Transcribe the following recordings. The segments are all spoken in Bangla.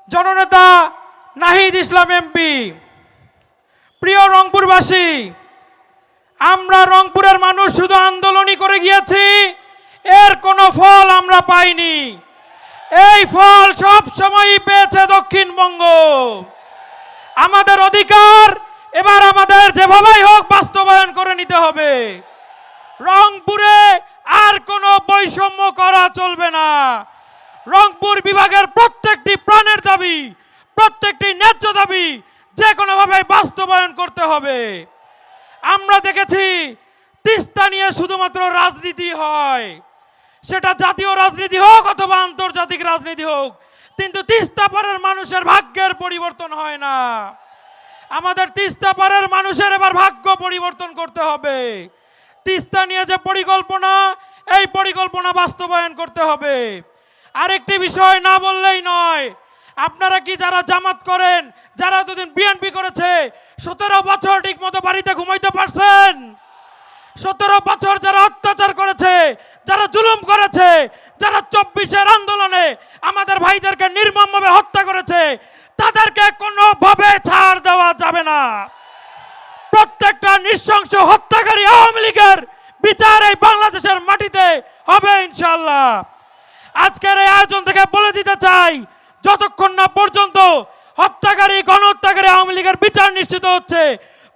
জননেতা নাহিদ ইসলাম এমপি, প্রিয় রংপুরবাসী, আমরা রংপুরের মানুষ শুধু আন্দোলনই করে গিয়েছি, এর কোনো ফল আমরা পাইনি। এই ফল সব সময়ই পেয়েছে দক্ষিণবঙ্গ। আমাদের অধিকার এবার আমাদের যেভাবেই হোক বাস্তবায়ন করে নিতে হবে। রংপুরে আর কোনো বৈষম্য করা চলবে না। রংপুর বিভাগের প্রত্যেকটি প্রাণের দাবি, প্রত্যেকটি ন্যায্য দাবি যে কোনোভাবে বাস্তবায়ন করতে হবে। আমরা দেখেছি তিস্তা নিয়ে শুধুমাত্র রাজনীতি হয়, সেটা জাতীয় রাজনীতি হোক অথবা আন্তর্জাতিক রাজনীতি হোক, কিন্তু তিস্তা পাড়ের মানুষের ভাগ্যের পরিবর্তন হয় না। আমাদের তিস্তা পাড়ের মানুষের এবার ভাগ্য পরিবর্তন করতে হবে। তিস্তা নিয়ে যে পরিকল্পনা, এই পরিকল্পনা বাস্তবায়ন করতে হবে। আরেকটি বিষয় না বললেই নয়, আপনারা কি যারা জামাত করেন, যারা এতদিন বিএনপি করেছে, 17 বছর ঠিক মতো বাড়িতে ঘুমাইতে পারছেন? 17 বছর যারা অত্যাচার করেছে, যারা জুলুম করেছে, যারা 24-এর আন্দোলনে আমাদের ভাইদেরকে নির্মমভাবে হত্যা করেছে, তাদেরকে কোনোভাবে ছাড় দেওয়া যাবে না। প্রত্যেকটা নৃশংস হত্যাকারী আওয়ামী লীগের বিচার এই বাংলাদেশের মাটিতে হবে ইনশাআল্লাহ। আজকের এই আয়োজন থেকে বলে দিতে চাই, যতক্ষণ না পর্যন্ত হত্যাকারী গণহত্যাকারী আওয়ামী লীগের বিচার নিশ্চিত হচ্ছে,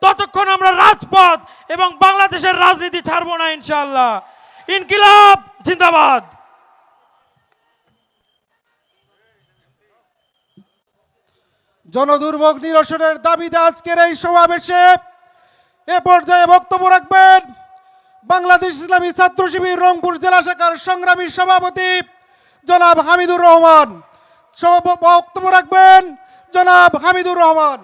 ততক্ষণ আমরা রাজপথ এবং বাংলাদেশের রাজনীতি ছাড়বো না ইনশাআল্লাহ। ইনকিলাব জিন্দাবাদ। জনদুর্ভোগ নিরসনের দাবিতে আজকের এই সমাবেশে এ পর্যায়ে বক্তব্য রাখবেন বাংলাদেশ ইসলামী ছাত্র শিবির রংপুর জেলা শাখার সংগ্রামী সভাপতি জনাব হামিদুর রহমান। বক্তব্য রাখবেন জনাব হামিদুর রহমান।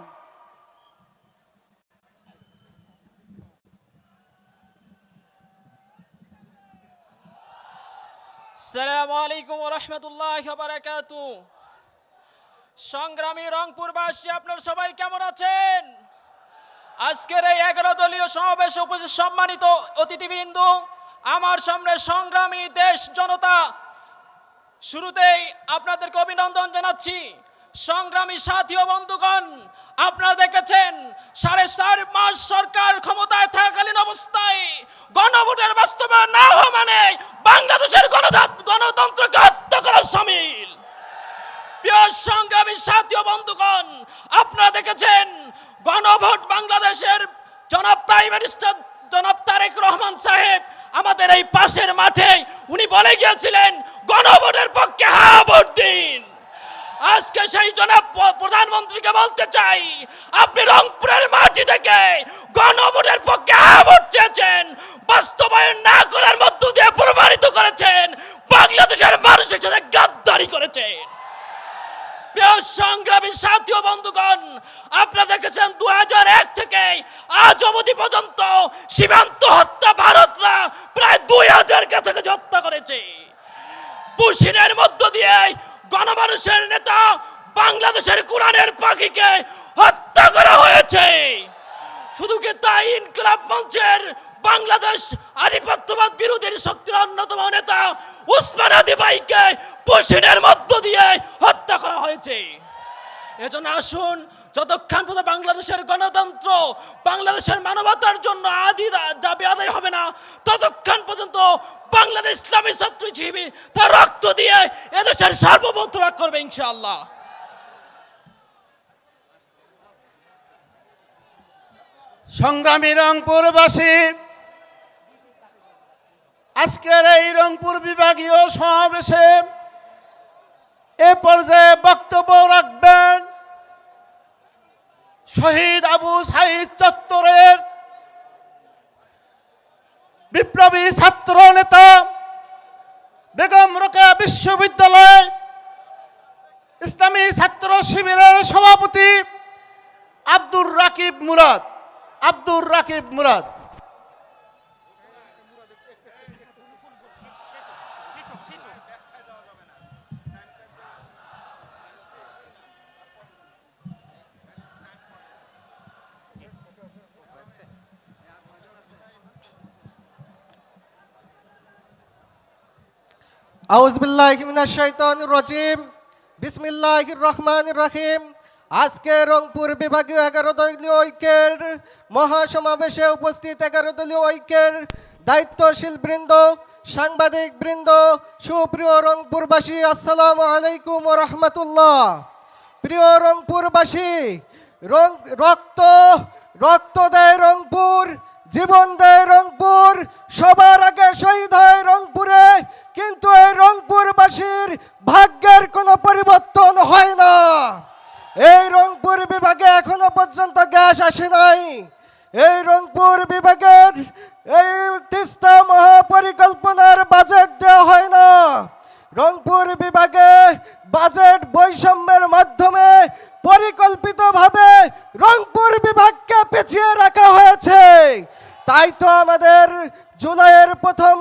আসসালামু আলাইকুম ওয়া রাহমাতুল্লাহি ওয়া বারাকাতুহু। সংগ্রামী রংপুরবাসী, আপনারা সবাই কেমন আছেন? আজকের এই 11 দলীয় সমাবেশে উপস্থিত সম্মানিত অতিথিবৃন্দ, আমার সামনে সংগ্রামী দেশ জনতা, শুরুতেই আপনাদেরকে অভিনন্দন জানাচ্ছি। সংগ্রামী সাথী ও বন্ধুগণ, আপনারা দেখেছেন 4.5 মাস সরকার ক্ষমতায় থাকাকালীন অবস্থায় গণভোটের বাস্তবায়ন না হওয়া মানে বাংলাদেশের গণতন্ত্রকে হত্যা করার শামিল। প্রিয় সংগ্রামী সাথী ও বন্ধুগণ, আপনারা দেখেছেন গণভোট বাংলাদেশের জনাব প্রাইম মিনিস্টার জনাব তারেক রহমান সাহেব আমাদের এই পাশের মাঠে উনি বলে গিয়েছিলেন গণভোটের পক্ষে হ্যাঁ ভোট দিন। আজকে সেই জনাব প্রধানমন্ত্রীকে বলতে চাই, আপনি রংপুরের মাটি থেকে গণভোটের পক্ষে হ্যাঁ ভোট চেয়েছেন, বাস্তবায়ন না করার মধ্য দিয়ে প্রমাণিত করেছেন বাংলাদেশের মানুষের সাথে গাদ্দারি করেছেন। প্রিয় সংগ্রামী সাথী ও বন্ধুগণ, আপনারা দেখেছেন 2001 থেকে আজ অবধি পর্যন্ত সীমান্ত হত্যা ভারতরা প্রায় 2000 কাছাকাছি হত্যা করেছে। পুশিনের মধ্য দিয়ে গণমানুষের নেতা বাংলাদেশের কোরআনের পাখিকে হত্যা করা হয়েছে। শুধু কি তাই, ইনকিলাব মঞ্চের বাংলাদেশ আধিপত্যবাদ বিরোধী শক্তির অন্যতম নেতা উসমান হাদি ভাইকে পুশিনের মধ্য দিয়ে হত্যা করা হয়েছে। এজন্য আসুন, যতক্ষণ পর্যন্ত বাংলাদেশের গণতন্ত্র, বাংলাদেশের মানবতার জন্য দাবি আদায় হবে না, ততক্ষণ পর্যন্ত বাংলাদেশ ইসলামী ছাত্র শিবির তার রক্ত দিয়ে এদেশের সার্বভৌমত্ব রক্ষা করবে ইনশাআল্লাহ। সংগ্রামী রংপুরবাসী, আজকের এই রংপুর বিভাগীয় সমাবেশে এ পর্যায়ে বক্তব্য রাখবেন শহীদ আবু সাঈদ চত্বরের বিপ্লবী ছাত্র নেতা, বেগম রোকেয়া বিশ্ববিদ্যালয় ইসলামী ছাত্র শিবিরের সভাপতি আব্দুর রাকিব মুরাদ। আব্দুর রাকিব মুরাদ। আউযু বিল্লাহি মিনাশ শাইতানির রাজিম। বিসমিল্লাহির রহমানির রহিম। আজকে রংপুর বিভাগীয় 11 দলীয় ঐক্যের মহাসমাবেশে উপস্থিত 11 দলীয় ঐক্যের দায়িত্বশীল বৃন্দ, সাংবাদিক বৃন্দ, সুপ্রিয় রংপুরবাসী, আসসালামু আলাইকুম ওয়া রাহমাতুল্লাহ। প্রিয় রংপুরবাসী, রক্ত দেয় রংপুর, জীবন দেয় রংপুর, সবার আগে শহীদ হয় রংপুরে, কিন্তু এই রংপুরবাসীর ভাগ্যের কোনো পরিবর্তন হয় না। এই রংপুর বিভাগে এখনো পর্যন্ত গ্যাস আসে নাই। এই রংপুর বিভাগের এই তিস্তা মহাপরিকল্পনার বাজেট দেওয়া হয় না। রংপুর বিভাগে বাজেট বৈষম্যের মাধ্যমে পরিকল্পিতভাবে রংপুর বিভাগকে পিছিয়ে রাখা হয়েছে। তাই তো আমাদের জুলাইয়ের প্রথম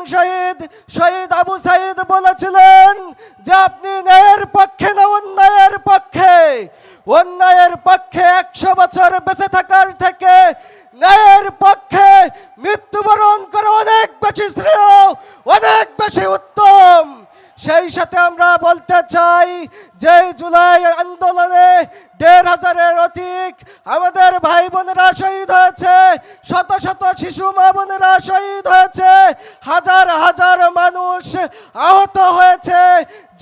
শহীদ আবু সাইদ বলেছিলেন যে আপনি ন্যায়ের পক্ষে না অন্যায়ের পক্ষে। অন্যায়ের পক্ষে 100 বছর বেঁচে থাকার থেকে ন্যায়ের পক্ষে মৃত্যুবরণ করে অনেক বেশি শ্রেয়, অনেক বেশি উত্তম। সেই সাথে আমরা বলতে চাই যে জুলাই আন্দোলনে 1,500-এর অধিক আমাদের ভাই বোনেরা শহীদ হয়েছে, শত শত শিশু মা বোনেরা শহীদ হয়েছে, হাজার হাজার মানুষ আহত হয়েছে।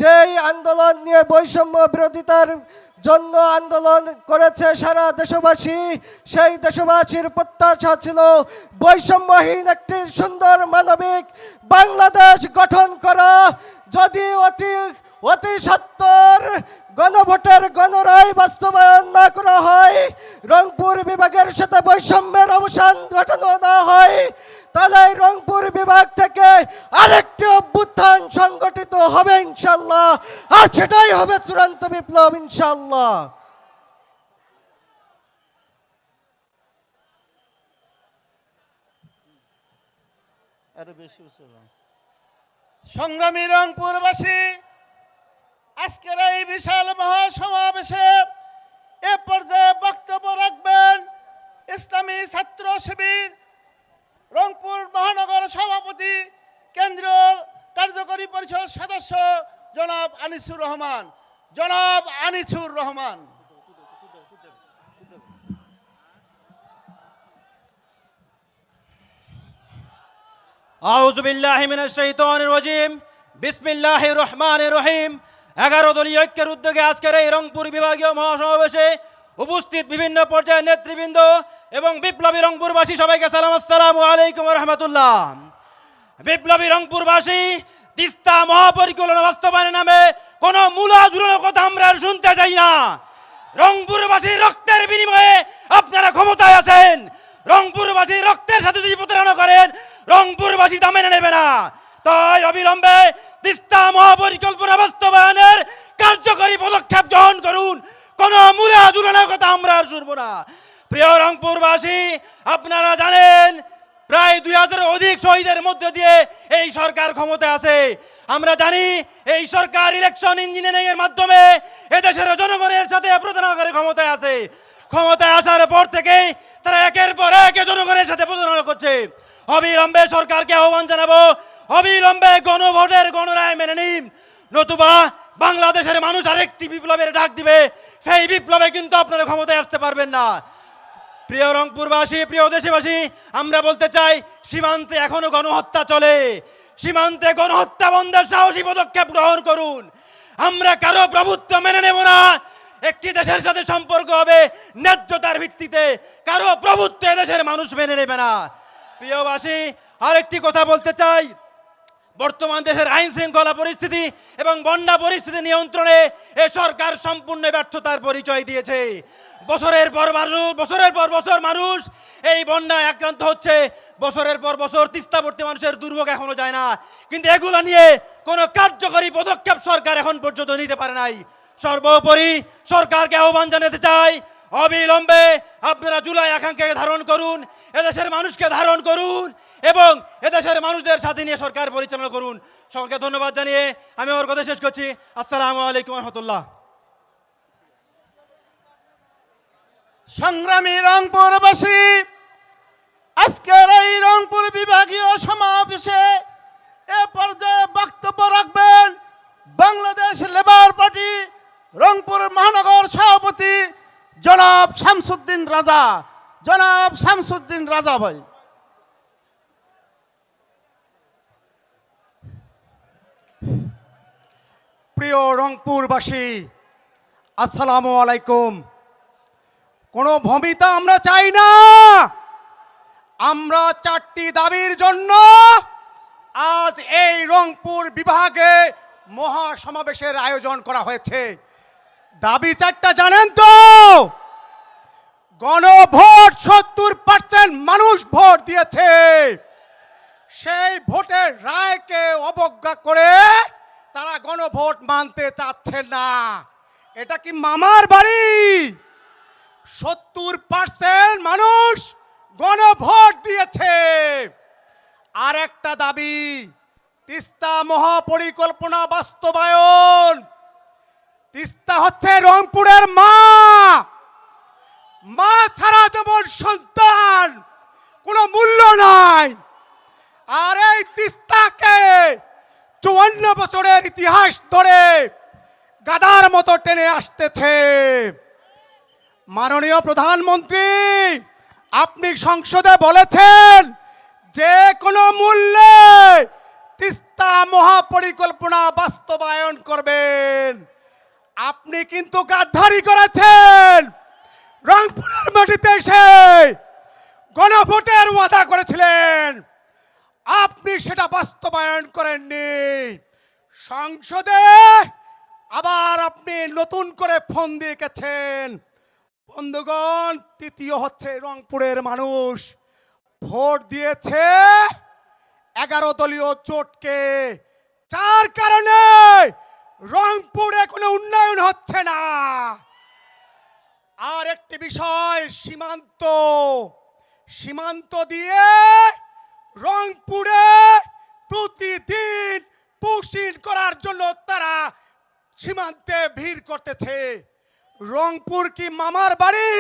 যেই আন্দোলন নিয়ে বৈষম্য বিরোধিতার জন্য আন্দোলন করেছে সারা দেশবাসী, সেই দেশবাসীর প্রত্যাশা ছিল বৈষম্যহীন একটি সুন্দর মানবিক বাংলাদেশ গঠন করা। যদি অতি সত্বর গণভোটের গণরায় বাস্তবায়ন না করা হয়, রংপুর বিভাগের সাথে বৈষম্যের অবসান ঘটানো না হয়, তাহলে রংপুর বিভাগ থেকে আরেকটি অভ্যুত্থান সংগঠিত হবে ইনশাল্লাহ। আর সেটাই হবে চূড়ান্ত বিপ্লব ইনশাল্লাহ। সংগ্রামী রংপুরবাসী, আজকের এই বিশাল মহাসমাবেশে এ পর্যায়ে বক্তব্য রাখবেন ইসলামী ছাত্র শিবির রংপুর মহানগর সভাপতি, কেন্দ্রীয় কার্যকরী পরিষদ সদস্য জনাব আনিসুর রহমান। জনাব আনিসুর রহমান। আউযু বিল্লাহি মিনাশ শাইতানির রাজিম। বিসমিল্লাহির রহমানির রহিম। 11 দলীয় ঐক্যের উদ্যোগে আজকের এই রংপুর বিভাগীয় মহাসমাবেশে উপস্থিত বিভিন্ন পর্যায়ের নেতৃবৃন্দ এবং বিপ্লবী রংপুরবাসী সবাইকে সালাম, আসসালামু আলাইকুম ওয়া রাহমাতুল্লাহ। বিপ্লবী রংপুরবাসী, তিস্তা মহাপরিকল্পনা বাস্তবায়নের নামে কোনো মূলা ঝুলানোর কথা আমরা আর শুনতে চাই না। রংপুরবাসীর রক্তের বিনিময়ে আপনারা ক্ষমতায় আছেন। রংপুরবাসীর রক্তের সাথে যদি প্রতারণা করেন, রংপুরবাসী তা মেনে নেবে না। তাই অবিলম্বে তিস্তা মহাপরিকল্পনা বাস্তবায়নের কার্যকরী পদক্ষেপ গ্রহণ করুন। কোনো মূলা ঝুলানোর কথা আমরা আর শুনবো না। প্রিয় রংপুরবাসী, আপনারা জানেন প্রায় 2000 অধিক শহীদের মধ্যে দিয়ে এই সরকার ক্ষমতায় আছে। আমরা জানি এই সরকার ইলেকশন ইঞ্জিনিয়ারিং এর মাধ্যমে এদেশের জনগণের সাথে প্রতারণা করে ক্ষমতায় আছে। ক্ষমতায় আসার পর থেকে তারা একের পর এক জনগণের সাথে প্রতারণা করছে। অবিলম্বে সরকারকে আহ্বান জানাবো, অবিলম্বে গণভোটের গণরায় মেনে নিন, নতুবা বাংলাদেশের মানুষ আরেকটি বিপ্লবের ডাক দিবে। সেই বিপ্লবে কিন্তু আপনারা ক্ষমতায় আসতে পারবেন না। প্রিয় রংপুরবাসী, প্রিয় দেশবাসী, আমরা বলতে চাই সীমান্তে এখনো গণহত্যা চলে। সীমান্তে গণহত্যা বন্ধের সাহসী পদক্ষেপ গ্রহণ করুন। আমরা কারো প্রভুত্ব মেনে নেব না। একটি দেশের সাথে সম্পর্ক হবে ন্যায্যতার ভিত্তিতে, কারো প্রভুত্ব দেশের মানুষ মেনে নেবে না। প্রিয়বাসী, আরেকটি কথা বলতে চাই, বর্তমান দেশের আইন শৃঙ্খলা পরিস্থিতি এবং বন্যা পরিস্থিতি নিয়ন্ত্রণে এ সরকার সম্পূর্ণ ব্যর্থতার পরিচয় দিয়েছে। বছরের পর বছর মানুষ এই বন্যায় আক্রান্ত হচ্ছে। বছরের পর বছর তিস্তাবর্তী মানুষের দুর্ভোগ এখনো যায় না, কিন্তু এগুলো নিয়ে কোনো কার্যকরী পদক্ষেপ সরকার এখন পর্যন্ত নিতে পারে নাই। সর্বোপরি সরকারকে আহ্বান জানাতে চাই, অবিলম্বে আপনারা জুলাই আকাঙ্ক্ষাকে ধারণ করুন, এদেশের মানুষকে ধারণ করুন এবং এদেশের মানুষদের সাথে নিয়ে সরকার পরিচালনা করুন। সকলকে ধন্যবাদ জানিয়ে আমি আমার কথা শেষ করছি। আসসালামু আলাইকুম ওয়া রাহমাতুল্লাহ। সংগ্রামী রংপুরবাসী, আজকের এই রংপুর বিভাগীয় সমাবেশে এ পর্যায়ে বক্তব্য রাখবেন বাংলাদেশ লেবার পার্টি রংপুর মহানগর সভাপতি জনাব শামসুদ্দিন রাজা। জনাব শামসুদ্দিন রাজা ভাই। প্রিয় রংপুরবাসী, আসসালামু আলাইকুম। কোনো ভূমিতা আমরা চাই না। আমরা 4টি দাবির জন্য আজ এই রংপুর বিভাগে মহাসমাবেশের আয়োজন করা হয়েছে। দাবি 4টা জানেন তো? গণভোট 70% মানুষ ভোট দিয়েছে। সেই ভোটের রায়কে অবজ্ঞা করে তারা গণভোট মানতে চাচ্ছেন না। এটা কি মামার বাড়ি? 70% মানুষ গণভোট দিয়েছে। আর একটা দাবি, তিস্তা মহাপরিকল্পনা বাস্তবায়ন। তিস্তা হচ্ছে রংপুরের মা। মা ছাড়া যেমন সন্তান কোনো মূল্য নাই। আর এই তিস্তাকে 54 বছরের ইতিহাস ধরে গাদার মতো টেনে আসতেছে। মাননীয় প্রধানমন্ত্রী, আপনি সংসদে বলেছেন যে কোনো মূল্যে তিস্তা মহাপরিকল্পনা বাস্তবায়ন করবেন। আপনি কিন্তু গাদ্দারি করেছেন। রংপুরের মাটিতে এসে গণভোটের ওয়াদা করেছিলেন, আপনি সেটা বাস্তবায়ন করেননি। সংসদে আবার আপনি নতুন করে ফোন দিয়ে গেছেন। বন্ধুগণ, তৃতীয় হচ্ছে রংপুরের মানুষ ভোট দিয়েছে 11 দলীয় জোটকে। যার কারণে রংপুরে কোনো উন্নয়ন হচ্ছে না। আর একটি বিষয়, সীমান্ত দিয়ে রংপুরে প্রতিদিন পুশিন করার জন্য তারা সীমান্তে ভিড় করতেছে। রংপুর কি মামার বাড়ি?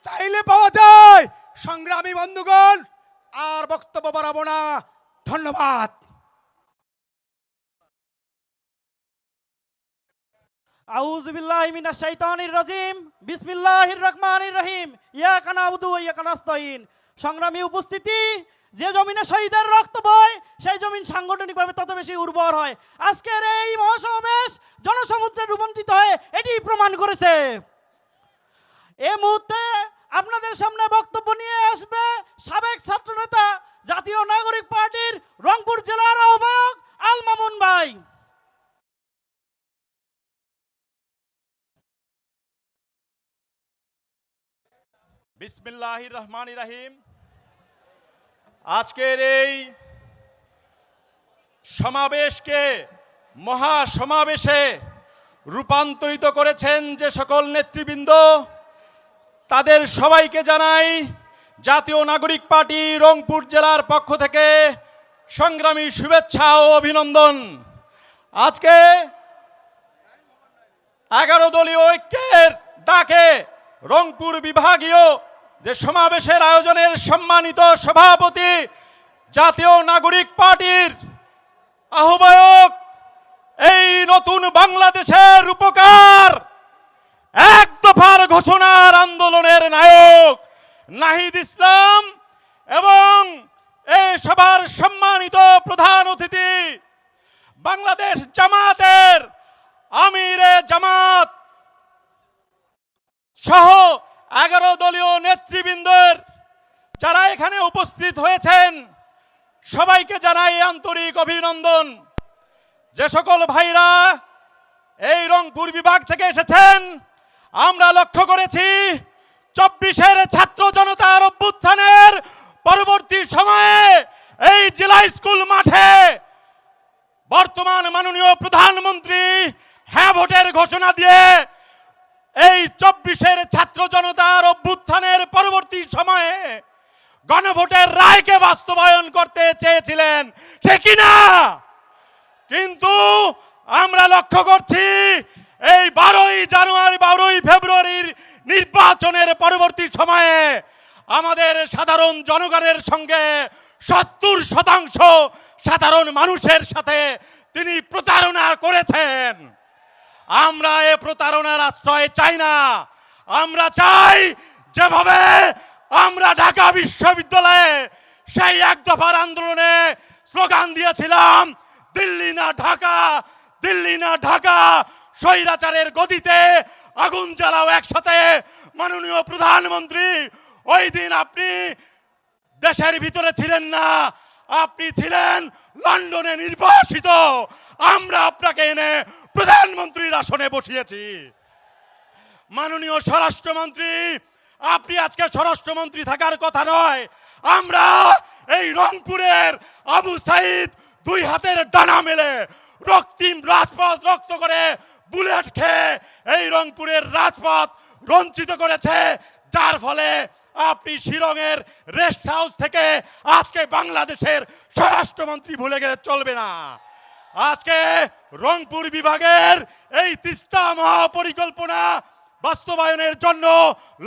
চাইলে পাওয়া যায়। সংগ্রামী বন্ধুগণ, আর বক্তব্য বাড়াবো না। ধন্যবাদ। আউযু বিল্লাহি মিনাশ শাইতানির রাজিম। বিসমিল্লাহির রহমানির রহিম। ইয়াকা নাবুদু ওয়া ইয়াকা নাস্তাইন। সংগ্রামী উপস্থিতি, যে জমিনে শহীদের রক্ত বয় সেই জমিন সাংগঠনিকভাবে তত বেশি উর্বর হয়। আজকের এই মহাসমাবেশ জনসমুদ্রে রূপান্তরিত হয়ে এটি প্রমাণ করেছে। এই মুহূর্তে আপনাদের সামনে বক্তব্য নিয়ে আসবে সাবেক ছাত্রনেতা, জাতীয় নাগরিক পার্টির রংপুর জেলার আহ্বায়ক আল মামুন ভাই। বিসমিল্লাহির রহমানির রহিম। আজকের এই সমাবেশকে মহাসমাবেশে রূপান্তরিত করেছেন যে সকল নেতৃবৃন্দ, তাদের সবাইকে জানাই জাতীয় নাগরিক পার্টি রংপুর জেলার পক্ষ থেকে সংগ্রামী শুভেচ্ছা ও অভিনন্দন। আজকে 11 দলীয় ঐক্যের ডাকে রংপুর বিভাগীয় যে সমাবেশের আয়োজনের সম্মানিত সভাপতি, জাতীয় নাগরিক পার্টির আহ্বায়ক, এই নতুন বাংলাদেশের রূপকার, এক দফার ঘোষণার আন্দোলনের নায়ক নাহিদ ইসলাম এবং এই সভার সম্মানিত প্রধান অতিথি বাংলাদেশ জামাতের আমিরে জামাত সহ 11 দলীয় নেতৃবৃন্দের যারা এখানে উপস্থিত হয়েছেন, সবাইকে জানাই আন্তরিক অভিনন্দন। যে সকল ভাইরা এই রংপুর বিভাগ থেকে এসেছেন, আমরা লক্ষ্য করেছি 24-এর ছাত্র জনতার অভ্যুত্থানের পরবর্তী সময়ে এই জেলা স্কুল মাঠে বর্তমান মাননীয় প্রধানমন্ত্রী হ্যাঁ ভোটের ঘোষণা দিয়ে এই 24-এর ছাত্র জনতার অভ্যুত্থানের পরবর্তী সময়ে গণভোটের রায়কে বাস্তবায়ন করতে চেয়েছিলেন, ঠিক না? কিন্তু আমরা লক্ষ্য করছি এই 12ই জানুয়ারি 12ই ফেব্রুয়ারির নির্বাচনের পরবর্তী সময়ে আমাদের সাধারণ জনগণের সঙ্গে 70% সাধারণ মানুষের সাথে তিনি প্রতারণা করেছেন। আমরা এ প্রতারণার আশ্রয় চাই না। আমরা চাই যেভাবে আমরা ঢাকা বিশ্ববিদ্যালয়ে সেই এক দফার আন্দোলনে স্লোগান দিয়েছিলাম, দিল্লি না ঢাকা, দিল্লি না ঢাকা, স্বৈরাচারের গদিতে আগুন জ্বালাও একসাথে। মাননীয় প্রধানমন্ত্রী, ওই দিন আপনি দেশের ভিতরে ছিলেন না, আপনি ছিলেন লন্ডনে নির্বাসিত। আমরা আপনাকে এনে প্রধানমন্ত্রীর আসনে বসিয়েছি। মাননীয় স্বরাষ্ট্রমন্ত্রী, আপনি আজকে স্বরাষ্ট্রমন্ত্রী থাকার কথা নয়। আমরা এই রংপুরের আবু সাইদ দুই হাতের ডানা মেলে রক্তিম রাজপথ রক্ত করে বুলেট খেয়ে এই রংপুরের রাজপথ রঞ্চিত করেছে, যার ফলে আপনি শিলংয়ের রেস্ট হাউস থেকে আজকে বাংলাদেশের স্বরাষ্ট্রমন্ত্রী ভুলে গেলে চলবে না। আজকে রংপুর বিভাগের এই তিস্তা মহাপরিকল্পনা বাস্তবায়নের জন্য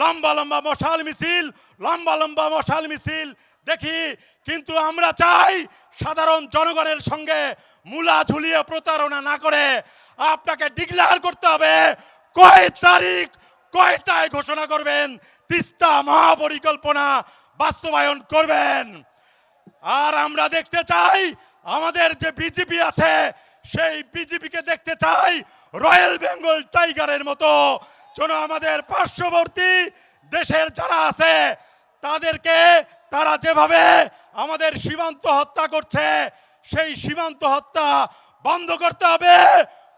লম্বা লম্বা মশাল মিছিল দেখি, কিন্তু আমরা চাই সাধারণ জনগণের সঙ্গে মূলা ঝুলিয়ে প্রতারণা না করে আপনাকে ডিক্লেয়ার করতে হবে কয় তারিখ কয়টায় ঘোষণা করবেন তিস্তা মহাপরিকল্পনা বাস্তবায়ন করবেন। আর আমরা দেখতে চাই আমাদের যে বিজেপি আছে সেই বিজেপিকে দেখতে চাই রয়্যাল বেঙ্গল টাইগারের মতো, যেন আমাদের পার্শ্ববর্তী দেশের যারা আছে তাদেরকে তারা যেভাবে আমাদের সীমান্ত হত্যা করছে সেই সীমান্ত হত্যা বন্ধ করতে হবে,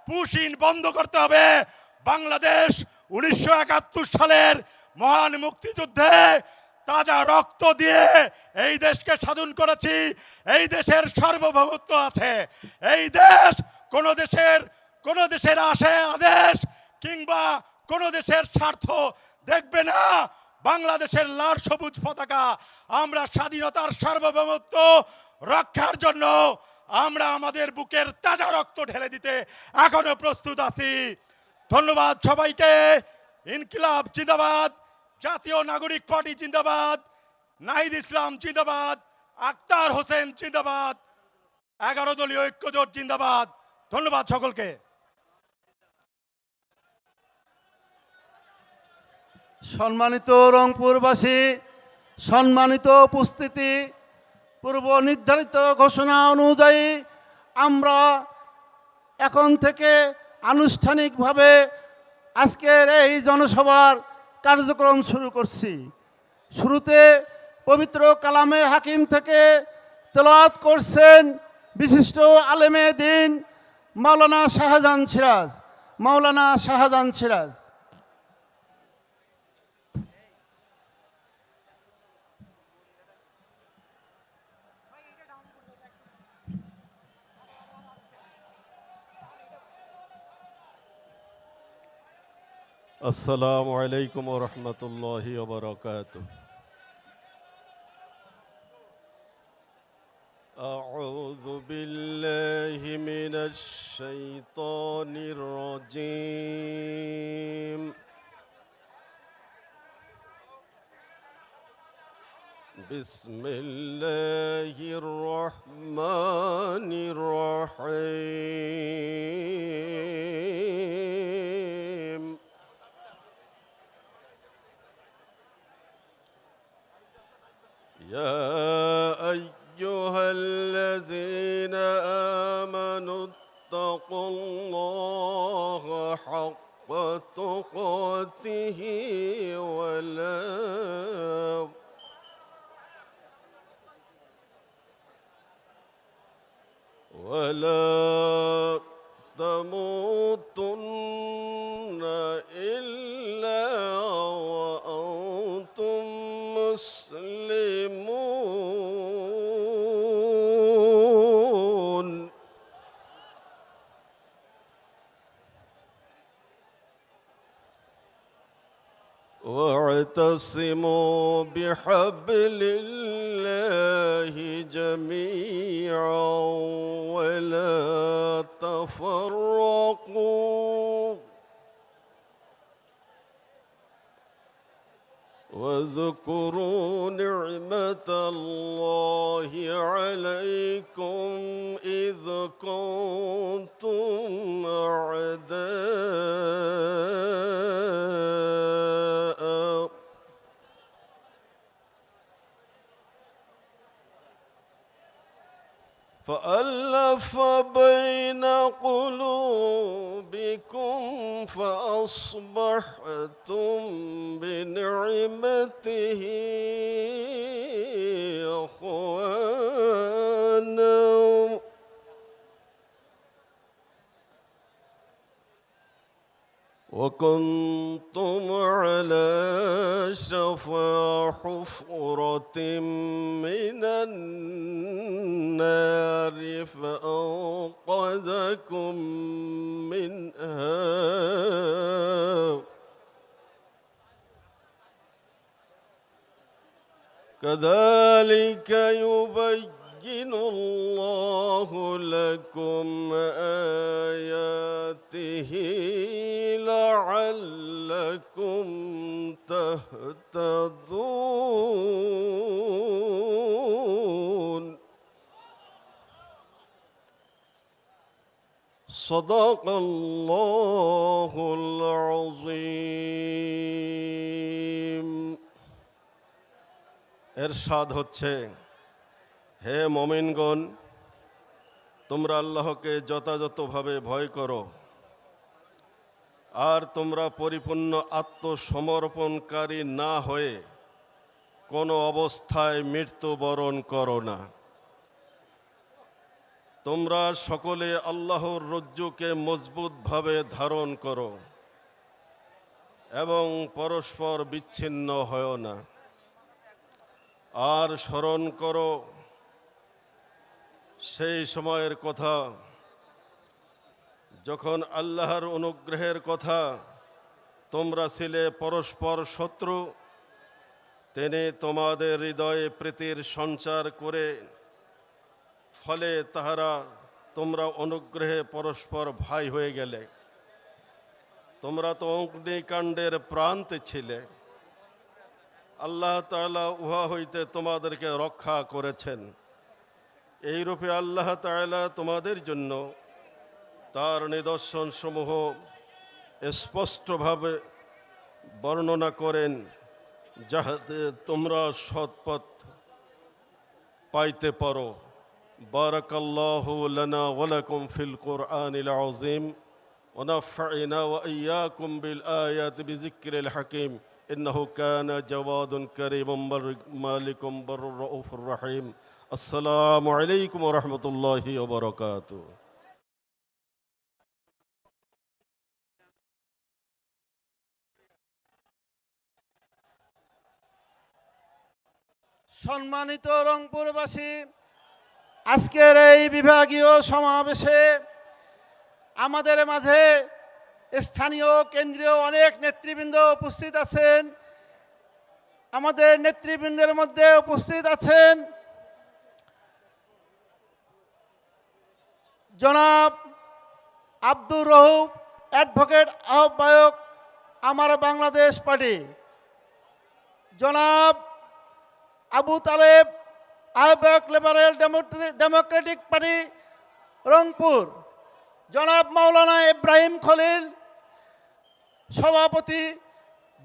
পুশিন বন্ধ করতে হবে। বাংলাদেশ 1971 সালের মহান মুক্তিযুদ্ধে তাজা রক্ত দিয়ে এই দেশকে স্বাধীন করেছি। এই দেশের সার্বভৌমত্ব আছে। এই দেশ কোন দেশের আদেশ কিংবা কোন দেশের স্বার্থ দেখবে না। বাংলাদেশের লাল সবুজ পতাকা, আমরা স্বাধীনতার সার্বভৌমত্ব রক্ষার জন্য আমরা আমাদের বুকের তাজা রক্ত ঢেলে দিতে এখনো প্রস্তুত আছি। ধন্যবাদ সবাইকে। ইনকিলাব জিন্দাবাদ, জাতীয় নাগরিক পার্টি জিন্দাবাদ, নাহিদ ইসলাম জিন্দাবাদ, আক্তার হোসেন জিন্দাবাদ, 11 দলীয় ঐক্যজোট জিন্দাবাদ। ধন্যবাদ সকলকে। সম্মানিত রংপুরবাসী, সম্মানিত উপস্থিতি, পূর্ব নির্ধারিত ঘোষণা অনুযায়ী আমরা এখন থেকে আনুষ্ঠানিকভাবে আজকের এই জনসভার কার্যক্রম শুরু করছি। শুরুতে পবিত্র কালামে হাকিম থেকে তেলাওয়াত করছেন বিশিষ্ট আলেমে দ্বীন মাওলানা শাহজাহান সিরাজ। আসসালামু আলাইকুম ওয়া রাহমাতুল্লাহি ওয়া বারাকাতুহু। আউযু বিল্লাহি মিনাশ শাইতানির রাজীম। বিসমিল্লাহির রহমানির রহিম। يا أيها الذين آمنوا اتقوا الله حق تقاته ولا تموتن إلا وأنتم مسلمون. واعتصموا بحبل الله جميعا ولا تفرقوا واذكروا نعمة الله عليكم إذ كنتم أعداء فألف بين قلوبكم فأصبحتم بنعمته إخوانا وكنتم على شفا حفرة من النار فأنقذكم منها كذلك يبين الله لكم آياته لعلكم تهتدون صدق الله العظيم এরশাদ হচ্ছে, হে মুমিনগণ, তোমরা আল্লাহকে যথাযথভাবে ভয় করো আর তোমরা পরিপূর্ণ আত্মসমর্পণকারী না হয়ে কোনো অবস্থায় মৃত্যুবরণ করো না। তোমরা সকলে আল্লাহর রজ্জুকে মজবুতভাবে ধারণ করো এবং পরস্পর বিচ্ছিন্ন হও না। আর স্মরণ করো সেই সময়ের কথা যখন আল্লাহর অনুগ্রহের কথা তোমরা ছিলে পরস্পর শত্রু, তিনি তোমাদের হৃদয়ে প্রীতির সঞ্চার করে ফলে তোমরা অনুগ্রহে পরস্পর ভাই হয়ে গেলে। তোমরা তো অগ্নিকাণ্ডের প্রান্তে ছিলে, আল্লাহ তাআলা উহা হইতে তোমাদেরকে রক্ষা করেছেন। এইরূপে আল্লাহ তাআলা তোমাদের জন্য তার নিদর্শন সমূহ স্পষ্টভাবে বর্ণনা করেন, যাহাতে তোমরা সৎপথ পাইতে পারো। বারাকাল্লাহু লানা ওয়া লাকুম ফিল কুরআনিল আযীম ওয়া নাফা'না ওয়া ইয়্যাকুম বিল আয়াতি বিযিকরিল হাকীম ইন্নাহু কানা জাওয়াদুন কারীমান মালিকুম বারুর রাউফুর রহিম। আসসালামু আলাইকুম ওয়া রাহমাতুল্লাহি ওয়া বারাকাতুহু। সম্মানিত রংপুরবাসী, আজকের এই বিভাগীয় সমাবেশে আমাদের মাঝে স্থানীয় কেন্দ্রীয় অনেক নেতৃবৃন্দ উপস্থিত আছেন। আমাদের নেতৃবৃন্দের মধ্যে উপস্থিত আছেন জনাব আব্দুর রউফ, অ্যাডভোকেট আহ্বায়ক আমার বাংলাদেশ পার্টি, জনাব আবু তালেব, আহ্বায়ক লিবারেল ডেমোক্রেটিক পার্টি রংপুর, জনাব মাওলানা ইব্রাহিম খলিল, সভাপতি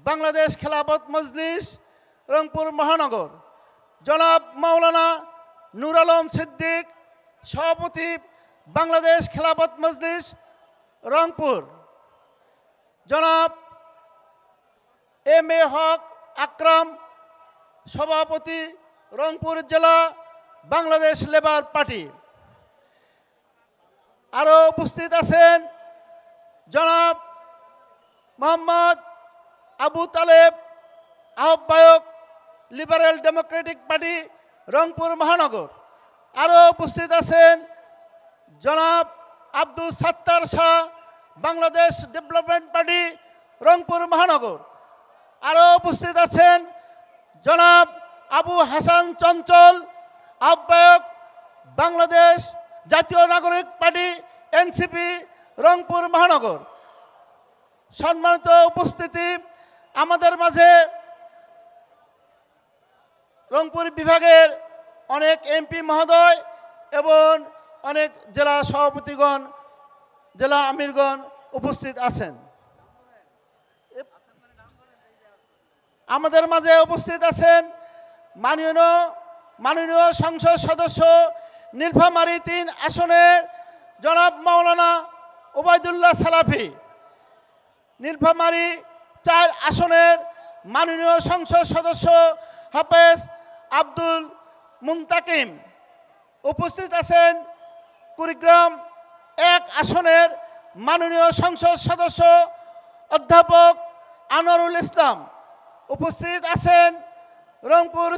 বাংলাদেশ খেলাফত মজলিস রংপুর মহানগর, জনাব মাওলানা নূর আলম সিদ্দিক, সভাপতি বাংলাদেশ খেলাফত মজলিস রংপুর, জনাব এম এ হক আকরাম, সভাপতি রংপুর জেলা বাংলাদেশ লেবার পার্টি। আরও উপস্থিত আছেন জনাব মোহাম্মদ আবু তালেব, আহ্বায়ক লিবারেল ডেমোক্রেটিক পার্টি রংপুর মহানগর। আরও উপস্থিত আছেন জনাব আব্দুল সাত্তার শাহ, বাংলাদেশ ডেভেলপমেন্ট পার্টি রংপুর মহানগর। আরও উপস্থিত আছেন জনাব আবু হাসান চঞ্চল, আহ্বায়ক বাংলাদেশ জাতীয় নাগরিক পার্টি এনসিপি রংপুর মহানগর। সম্মানিত উপস্থিতি, আমাদের মাঝে রংপুর বিভাগের অনেক এমপি মহোদয় এবং অনেক জেলা সভাপতিগণ, জেলা আমিরগণ উপস্থিত আছেন। আমাদের মাঝে উপস্থিত আছেন মাননীয় সংসদ সদস্য নীলফামারী ৩ আসনের জনাব মাওলানা ওবায়দুল্লাহ সালাফি, নীলফামারী ৪ আসনের মাননীয় সংসদ সদস্য হাফেজ আব্দুল মুন্তাকিম, উপস্থিত আছেন কুড়িগ্রাম ১ আসনের মাননীয় সংসদ সদস্য অধ্যাপক আনোয়ারুল ইসলাম, উপস্থিত আছেন রংপুর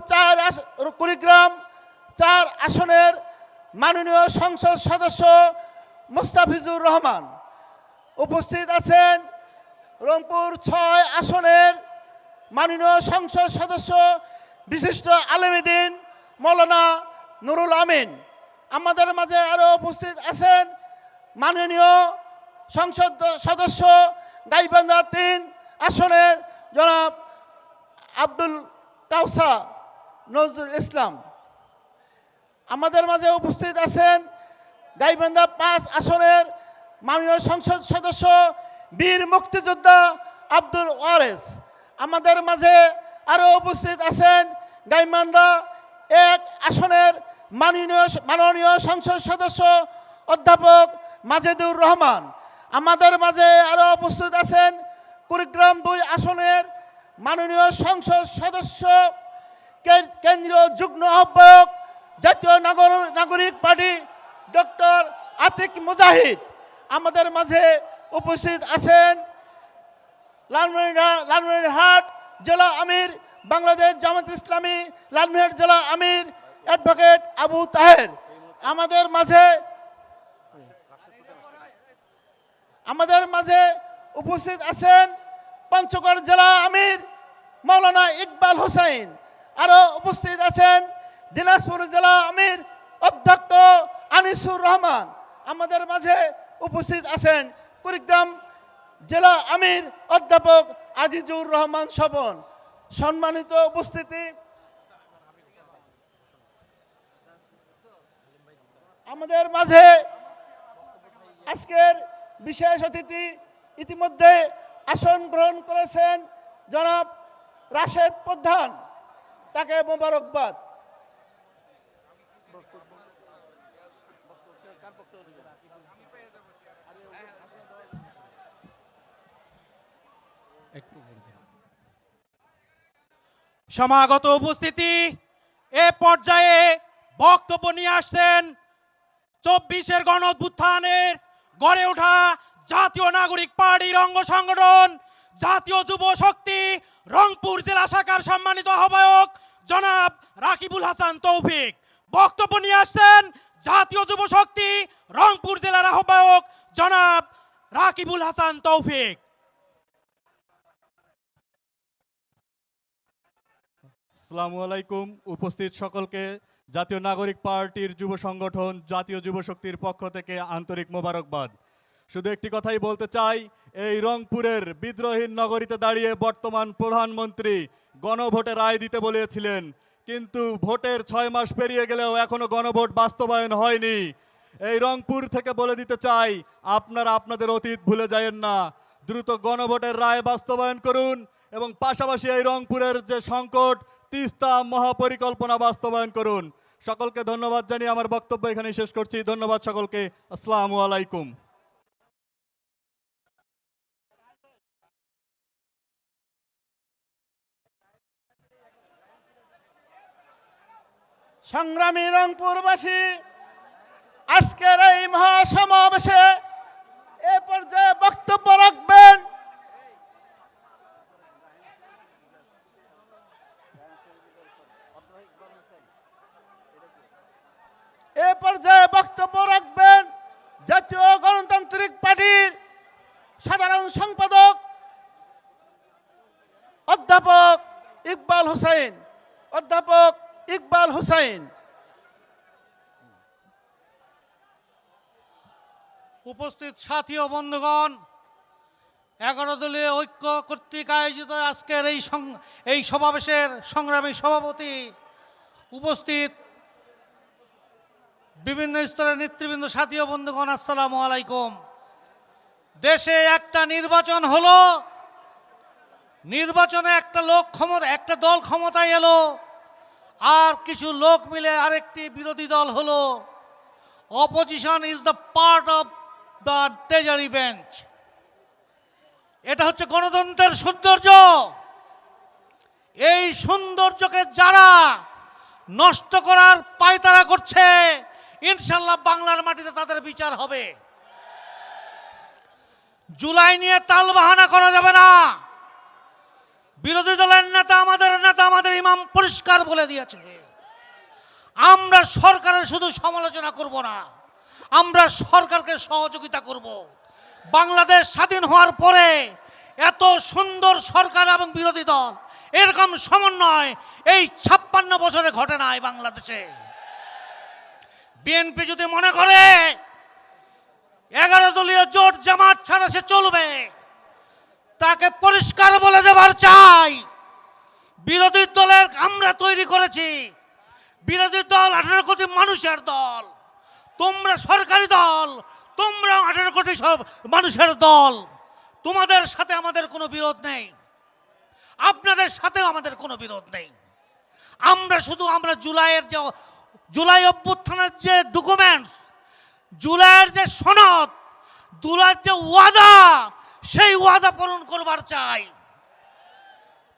কুড়িগ্রাম ৪ আসনের মাননীয় সংসদ সদস্য মুস্তাফিজুর রহমান, উপস্থিত আছেন রংপুর ৬ আসনের মাননীয় সংসদ সদস্য বিশিষ্ট আলেমদ্বীন মৌলানা নুরুল আমিন। আমাদের মাঝে আরও উপস্থিত আছেন মাননীয় সংসদ সদস্য গাইবান্ধা ৩ আসনের জনাব আব্দুল কাউসা নজরুল ইসলাম। আমাদের মাঝে উপস্থিত আছেন গাইবান্ধা ৫ আসনের মাননীয় সংসদ সদস্য বীর মুক্তিযোদ্ধা আব্দুল ওয়ারেস। আমাদের মাঝে আরও উপস্থিত আছেন গাইবান্ধা ১ আসনের মাননীয় সংসদ সদস্য অধ্যাপক মাজেদুর রহমান। আমাদের মাঝে আরও উপস্থিত আছেন কুড়িগ্রাম ২ আসনের মাননীয় সংসদ সদস্য কেন্দ্রীয় যুগ্ম আহ্বায়ক জাতীয় নাগরিক পার্টি ডক্টর আতিক মুজাহিদ। আমাদের মাঝে উপস্থিত আছেন লালমনিরহাট জেলা আমির বাংলাদেশ জামাত ইসলামী লালমনিরহাট জেলা আমির অ্যাডভোকেট আবু তাহের। আমাদের মাঝে উপস্থিত আছেন পঞ্চগড় জেলা আমির মাওলানা ইকবাল হোসেন। আরও উপস্থিত আছেন দিনাজপুর জেলা আমির অধ্যক্ষ আনিসুর রহমান। আমাদের মাঝে উপস্থিত আছেন কুড়িগ্রাম জেলা আমির অধ্যাপক আজিজুর রহমান স্বপন। সম্মানিত উপস্থিতি, আমাদের মাঝে আজকের বিশেষ অতিথি ইতিমধ্যে আসন গ্রহণ করেছেন জনাব রাশেদ প্রধান, তাকে মোবারকবাদ। সমাগত উপস্থিতি, এ পর্যায়ে বক্তব্য নিয়ে আসছেন ২৪-এর গণ অভ্যুত্থানের গড়ে ওঠা জাতীয় নাগরিক পার্টির অঙ্গ সংগঠন জাতীয় যুব শক্তি রংপুর জেলা শাখার সম্মানিত আহ্বায়ক জনাব রাকিবুল হাসান তৌফিক। বক্তব্য নিয়ে আসছেন জাতীয় যুব শক্তি রংপুর জেলার আহ্বায়ক জনাব রাকিবুল হাসান তৌফিক। আসসালামু আলাইকুম। উপস্থিত সকলকে জাতীয় নাগরিক পার্টির যুব সংগঠন জাতীয় যুব শক্তির পক্ষ থেকে আন্তরিক মোবারকবাদ। শুধু একটি কথাই বলতে চাই, এই রংপুরের বিদ্রোহীর নগরীতে দাঁড়িয়ে বর্তমান প্রধানমন্ত্রী গণভোটে রায় দিতে বলেছিলেন, কিন্তু ভোটের ৬ মাস পেরিয়ে গেলেও এখনো গণভোট বাস্তবায়ন হয়নি। এই রংপুর থেকে বলে দিতে চাই, আপনারা আপনাদের অতীত ভুলে যায়েন না, দ্রুত গণভোটের রায় বাস্তবায়ন করুন এবং পাশাপাশি এই রংপুরের যে সংকট তিস্তা মহাপরিকল্পনা বাস্তবায়ন করুন। সকলকে ধন্যবাদ জানিয়ে আমার বক্তব্য এখানে শেষ করছি। ধন্যবাদ সকলকে। আসসালামু আলাইকুম। সংগ্রামী রংপুরবাসী, আজকের এই মহাসমাবেশে এ পর্যায়ে বক্তব্য রাখবেন জাতীয় গণতান্ত্রিক পার্টির সাধারণ সম্পাদক অধ্যাপক ইকবাল হোসেন। উপস্থিত সাথী ও বন্ধুগণ, 11 দলীয় ঐক্য কর্তৃক আয়োজিত আজকের এই সমাবেশের সংগ্রামী সভাপতি উপস্থিত বিভিন্ন স্তরের নেতৃবৃন্দ, সাথী ও বন্ধুগণ, আসসালামু আলাইকুম। দেশে একটা নির্বাচন হলো, নির্বাচনে একটা দল ক্ষমতায় এলো, আর কিছু লোক মিলে আরেকটি বিরোধী দল হলো। Opposition is the part of the treasury bench. এটা হচ্ছে গণতন্ত্রের সৌন্দর্য। এই সৌন্দর্যকে যারা নষ্ট করার পায়তারা করছে, ইনশাল্লাহ বাংলার মাটিতে তাদের বিচার হবে। জুলাই নিয়ে তালবাহানা করা যাবে না। বিরোধী দলের নেতা আমাদের ইমাম পরিষ্কার বলে দিয়েছে, আমরা সরকারের শুধু সমালোচনা করব না, আমরা সরকারকে সহযোগিতা করব। বাংলাদেশ স্বাধীন হওয়ার পরে এত সুন্দর সরকার এবং বিরোধী দল এরকম সমন্বয় এই 56 বছরে ঘটে নাই বাংলাদেশে। বিএনপি যদি মনে করে 11 দলীয় জোট জামাত ছাড়া সে চলবে, তাকে পরিষ্কার বলে দেবার চাই, বিরোধী দলের আমরা তৈরি করেছি। বিরোধী দল 18 কোটি মানুষের দল, তোমরা সরকারি দল, তোমরা 18 কোটি সব মানুষের দল। তোমাদের সাথে আমাদের কোনো বিরোধ নেই, আপনাদের সাথেও আমাদের কোনো বিরোধ নেই। আমরা জুলাই অভ্যুত্থানের যে ডকুমেন্টস, জুলাইয়ের যে সনদ, জুলাইয়ের যে ওয়াদা, সেই ওয়াদা পূরণ করবার চাই।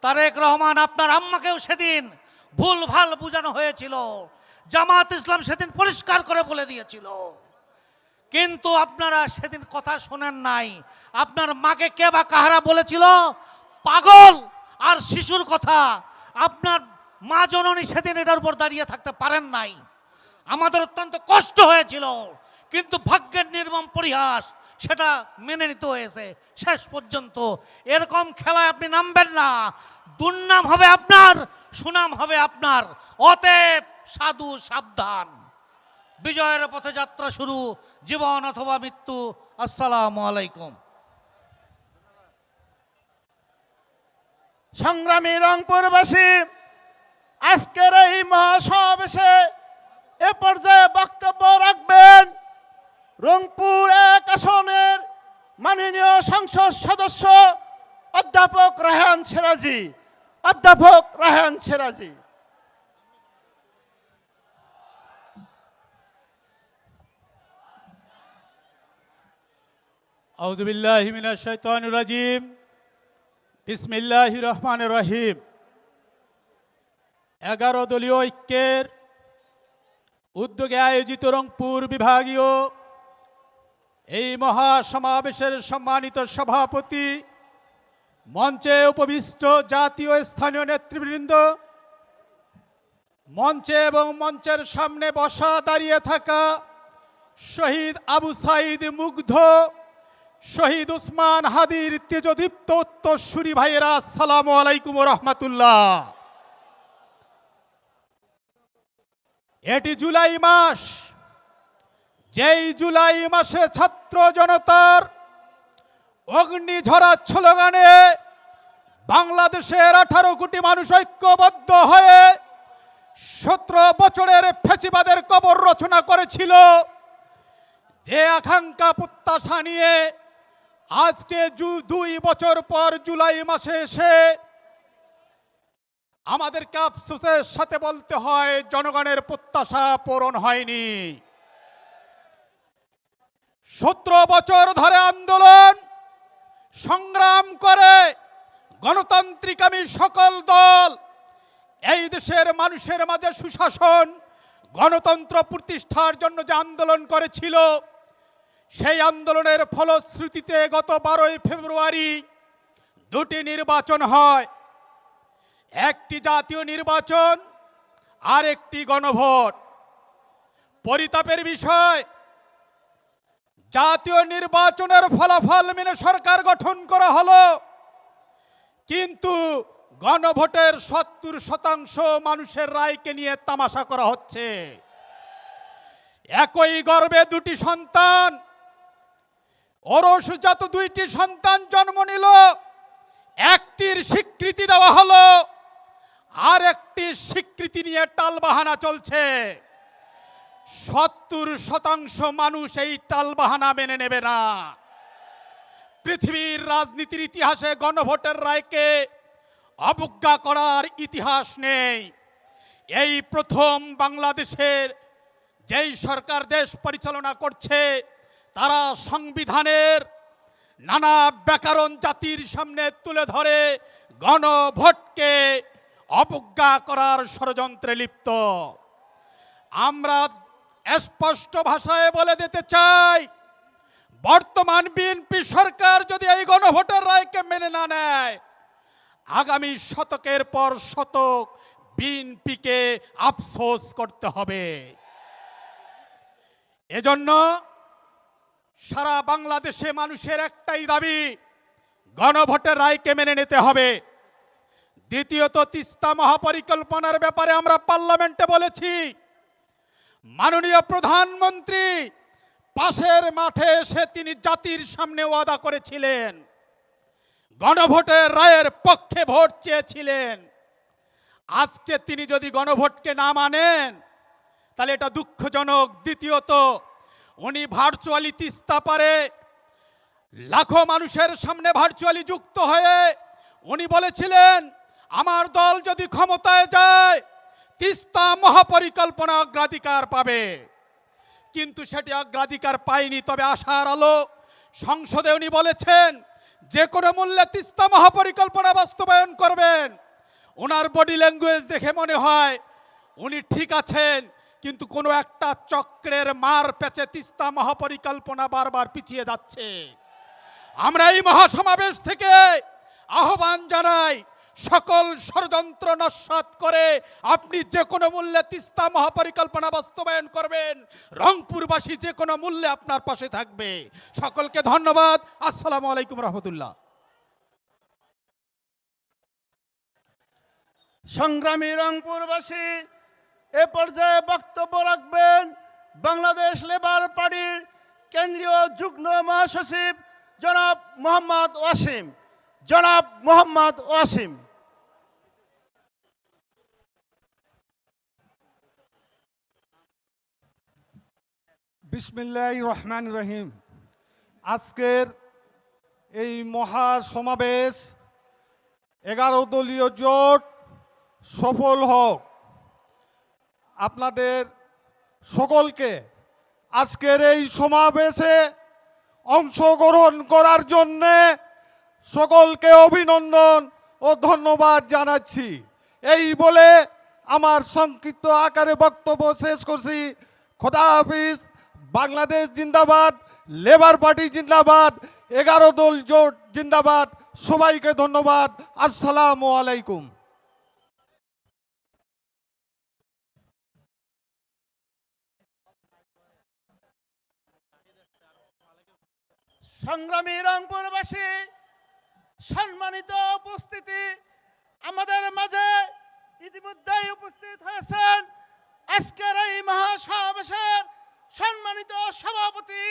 তারেক রহমান আপনার আম্মাকেও সেদিন ভুলভাল বোঝানো হয়েছিল, জামাত ইসলাম সেদিন পরিষ্কার করে বলে দিয়েছিল, কিন্তু আপনারা সেদিন কথা শোনেন নাই। আপনার মাকে কে বা কাহারা বলেছিল পাগল আর শিশুর কথা? আপনার মা জননী সেদিন এটার উপর দাঁড়িয়ে থাকতে পারেন নাই। আমাদের অত্যন্ত কষ্ট হয়েছিল, কিন্তু ভাগ্যের নির্মম পরিহাস, সেটা মেনে নিতে হয়েছে শেষ পর্যন্ত। এরকম খেলায় আপনি নামবেন না, দুর্নাম হবে আপনার, সুনাম হবে আপনার। অতএব সাধু সাবধান। বিজয়ের পথে যাত্রা শুরু, জীবন অথবা মৃত্যু। আসসালামু আলাইকুম। সংগ্রামী রংপুরবাসী, আজকের এই মহাসমাবেশে এ পর্যায়ে বক্তব্য রাখবেন রংপুর 1 আসনের মাননীয় সংসদ সদস্য অধ্যাপক রায়হান সিরাজি। আউযু বিল্লাহি মিনাশ শাইতানির রাজিম। বিসমিল্লাহির রহমানির রহিম। 11 দলীয় ঐক্যের উদ্যোগে আয়োজিত রংপুর বিভাগীয় এই মহাসমাবেশের সম্মানিত সভাপতি, মঞ্চে উপবিষ্ট জাতীয় স্থানীয় নেতৃবৃন্দ, মঞ্চে এবং মঞ্চের সামনে বসা দাঁড়িয়ে থাকা শহীদ আবু সাইদ মুগ্ধ, শহীদ উসমান হাদির তেজদীপ্ত উত্তরসূরি ভাইয়েরা, আসসালামু আলাইকুম ওয়া রাহমাতুল্লাহ। এটি জুলাই মাস, যেই জুলাই মাসে ছাত্র জনতার অগ্নিঝরা স্লোগানে বাংলাদেশের 18 কোটি মানুষ ঐক্যবদ্ধ হয়ে 17 বছরের ফ্যাসিবাদের কবর রচনা করেছিল। যে আকাঙ্ক্ষা প্রত্যাশা নিয়ে আজকে 2 বছর পর জুলাই মাসে এসে আমাদেরকে আফসোসের সাথে বলতে হয়, জনগণের প্রত্যাশা পূরণ হয়নি। 17 বছর ধরে আন্দোলন সংগ্রাম করে গণতান্ত্রিকামী সকল দল এই দেশের মানুষের মাঝে সুশাসন, গণতন্ত্র প্রতিষ্ঠার জন্য যে আন্দোলন করেছিল, সেই আন্দোলনের ফলশ্রুতিতে গত 12 ফেব্রুয়ারি 2টি নির্বাচন হয়। একটি জাতীয় নির্বাচন আর একটি গণভোট। পরিতাপের বিষয়, জাতীয় নির্বাচনের ফলাফল মেনে সরকার গঠন করা হলো, কিন্তু গণভোটের 70% মানুষের রায়কে নিয়ে তামাশা করা হচ্ছে। একই গর্ভে 2টি সন্তান, ওরসজাত 2টি সন্তান জন্ম নিল, একটির স্বীকৃতি দেওয়া হলো, আর একটি স্বীকৃতি নিয়ে টালবাহানা চলছে। 70% মানুষ এই টালবাহানা মেনে নেবে না। পৃথিবীর রাজনীতির ইতিহাসে গণভোটের রায়কে অবজ্ঞা করার ইতিহাস নেই। এই প্রথম বাংলাদেশের যেই সরকার দেশ পরিচালনা করছে তারা সংবিধানের নানা ব্যাকরণ জাতির সামনে তুলে ধরে গণভোটকে অবজ্ঞা করার ষড়যন্ত্রে লিপ্ত। আমরা স্পষ্ট ভাষায় বলে দিতে চাই, বর্তমান বিএনপি সরকার যদি এই গণভোটের রায়কে মেনে না নেয়, আগামী শতকের পর শতক বিএনপিকে আফসোস করতে হবে। এজন্য সারা বাংলাদেশে মানুষের একটাই দাবি, গণভোটের রায়কে মেনে নিতে হবে। দ্বিতীয়ত, তিস্তা মহাপরিকল্পনার ব্যাপারে আমরা পার্লামেন্টে বলেছি, মাননীয় প্রধানমন্ত্রী পাশের মাঠে এসে তিনি জাতির সামনে ওয়াদা করেছিলেন, গণভোটের রায়ের পক্ষে ভোট চেয়েছিলেন। আজকে তিনি যদি গণভোটকে না মানেন তাহলে এটা দুঃখজনক। দ্বিতীয়ত, উনি ভার্চুয়ালি তিস্তা পারে লাখো মানুষের সামনে ভার্চুয়ালি যুক্ত হয়ে উনি বলেছিলেন, আমার দল যদি ক্ষমতায় যায় তিস্তা মহাপরিকল্পনা অগ্রাধিকার পাবে। কিন্তু সেটি অগ্রাধিকার পায়নি। তবে আশার আলো, সংসদে উনি বলেছেন যে কোনো মূল্যে তিস্তা মহাপরিকল্পনা বাস্তবায়ন করবেন। ওনার বডি ল্যাঙ্গুয়েজ দেখে মনে হয় উনি ঠিক আছেন, কিন্তু কোনো একটা চক্রের মার পেঁচে তিস্তা মহাপরিকল্পনা বারবার পিছিয়ে যাচ্ছে। আমরা এই মহাসমাবেশ থেকে আহ্বান জানাই, সকল ষড়যন্ত্র নস্যাৎ করে আপনি যে কোনো মূল্যে তিস্তা মহাপরিকল্পনা বাস্তবায়ন করবেন। রংপুরবাসী যে কোনো মূল্যে আপনার পাশে থাকবে। সকলকে ধন্যবাদ। আসসালামু আলাইকুম রহমতুল্লাহ। সংগ্রামী রংপুরবাসী, এ পর্যায়ে বক্তব্য রাখবেন বাংলাদেশ লেবার পার্টির কেন্দ্রীয় যুগ্ম মহাসচিব জনাব মোহাম্মদ ওয়াসিম। জনাব মোহাম্মদ ওয়াসিম। বিসমিল্লাহির রহমানির রহিম। আজকের এই মহা সমাবেশ 11 দলীয় জোট সফল হোক। আপনাদের সকলকে আজকের এই সমাবেশে অংশগ্রহণ করার জন্যে সকলকে অভিনন্দন ও ধন্যবাদ জানাচ্ছি। এই বলে আমার সংক্ষিপ্ত আকারে বক্তব্য শেষ করছি। খোদা হাফিজ। বাংলাদেশ জিন্দাবাদ, লেবার পার্টি জিন্দাবাদ, 11 দল জোট জিন্দাবাদ। সবাইকে ধন্যবাদ। আসসালামু আলাইকুম। সংগ্রামী রংপুরবাসী, সম্মানিত উপস্থিতি, আমাদের মাঝে ইতিমধ্যেই উপস্থিত হয়েছেন আজকের এই মহাসমাবেশের সম্মানিত সভাপতি,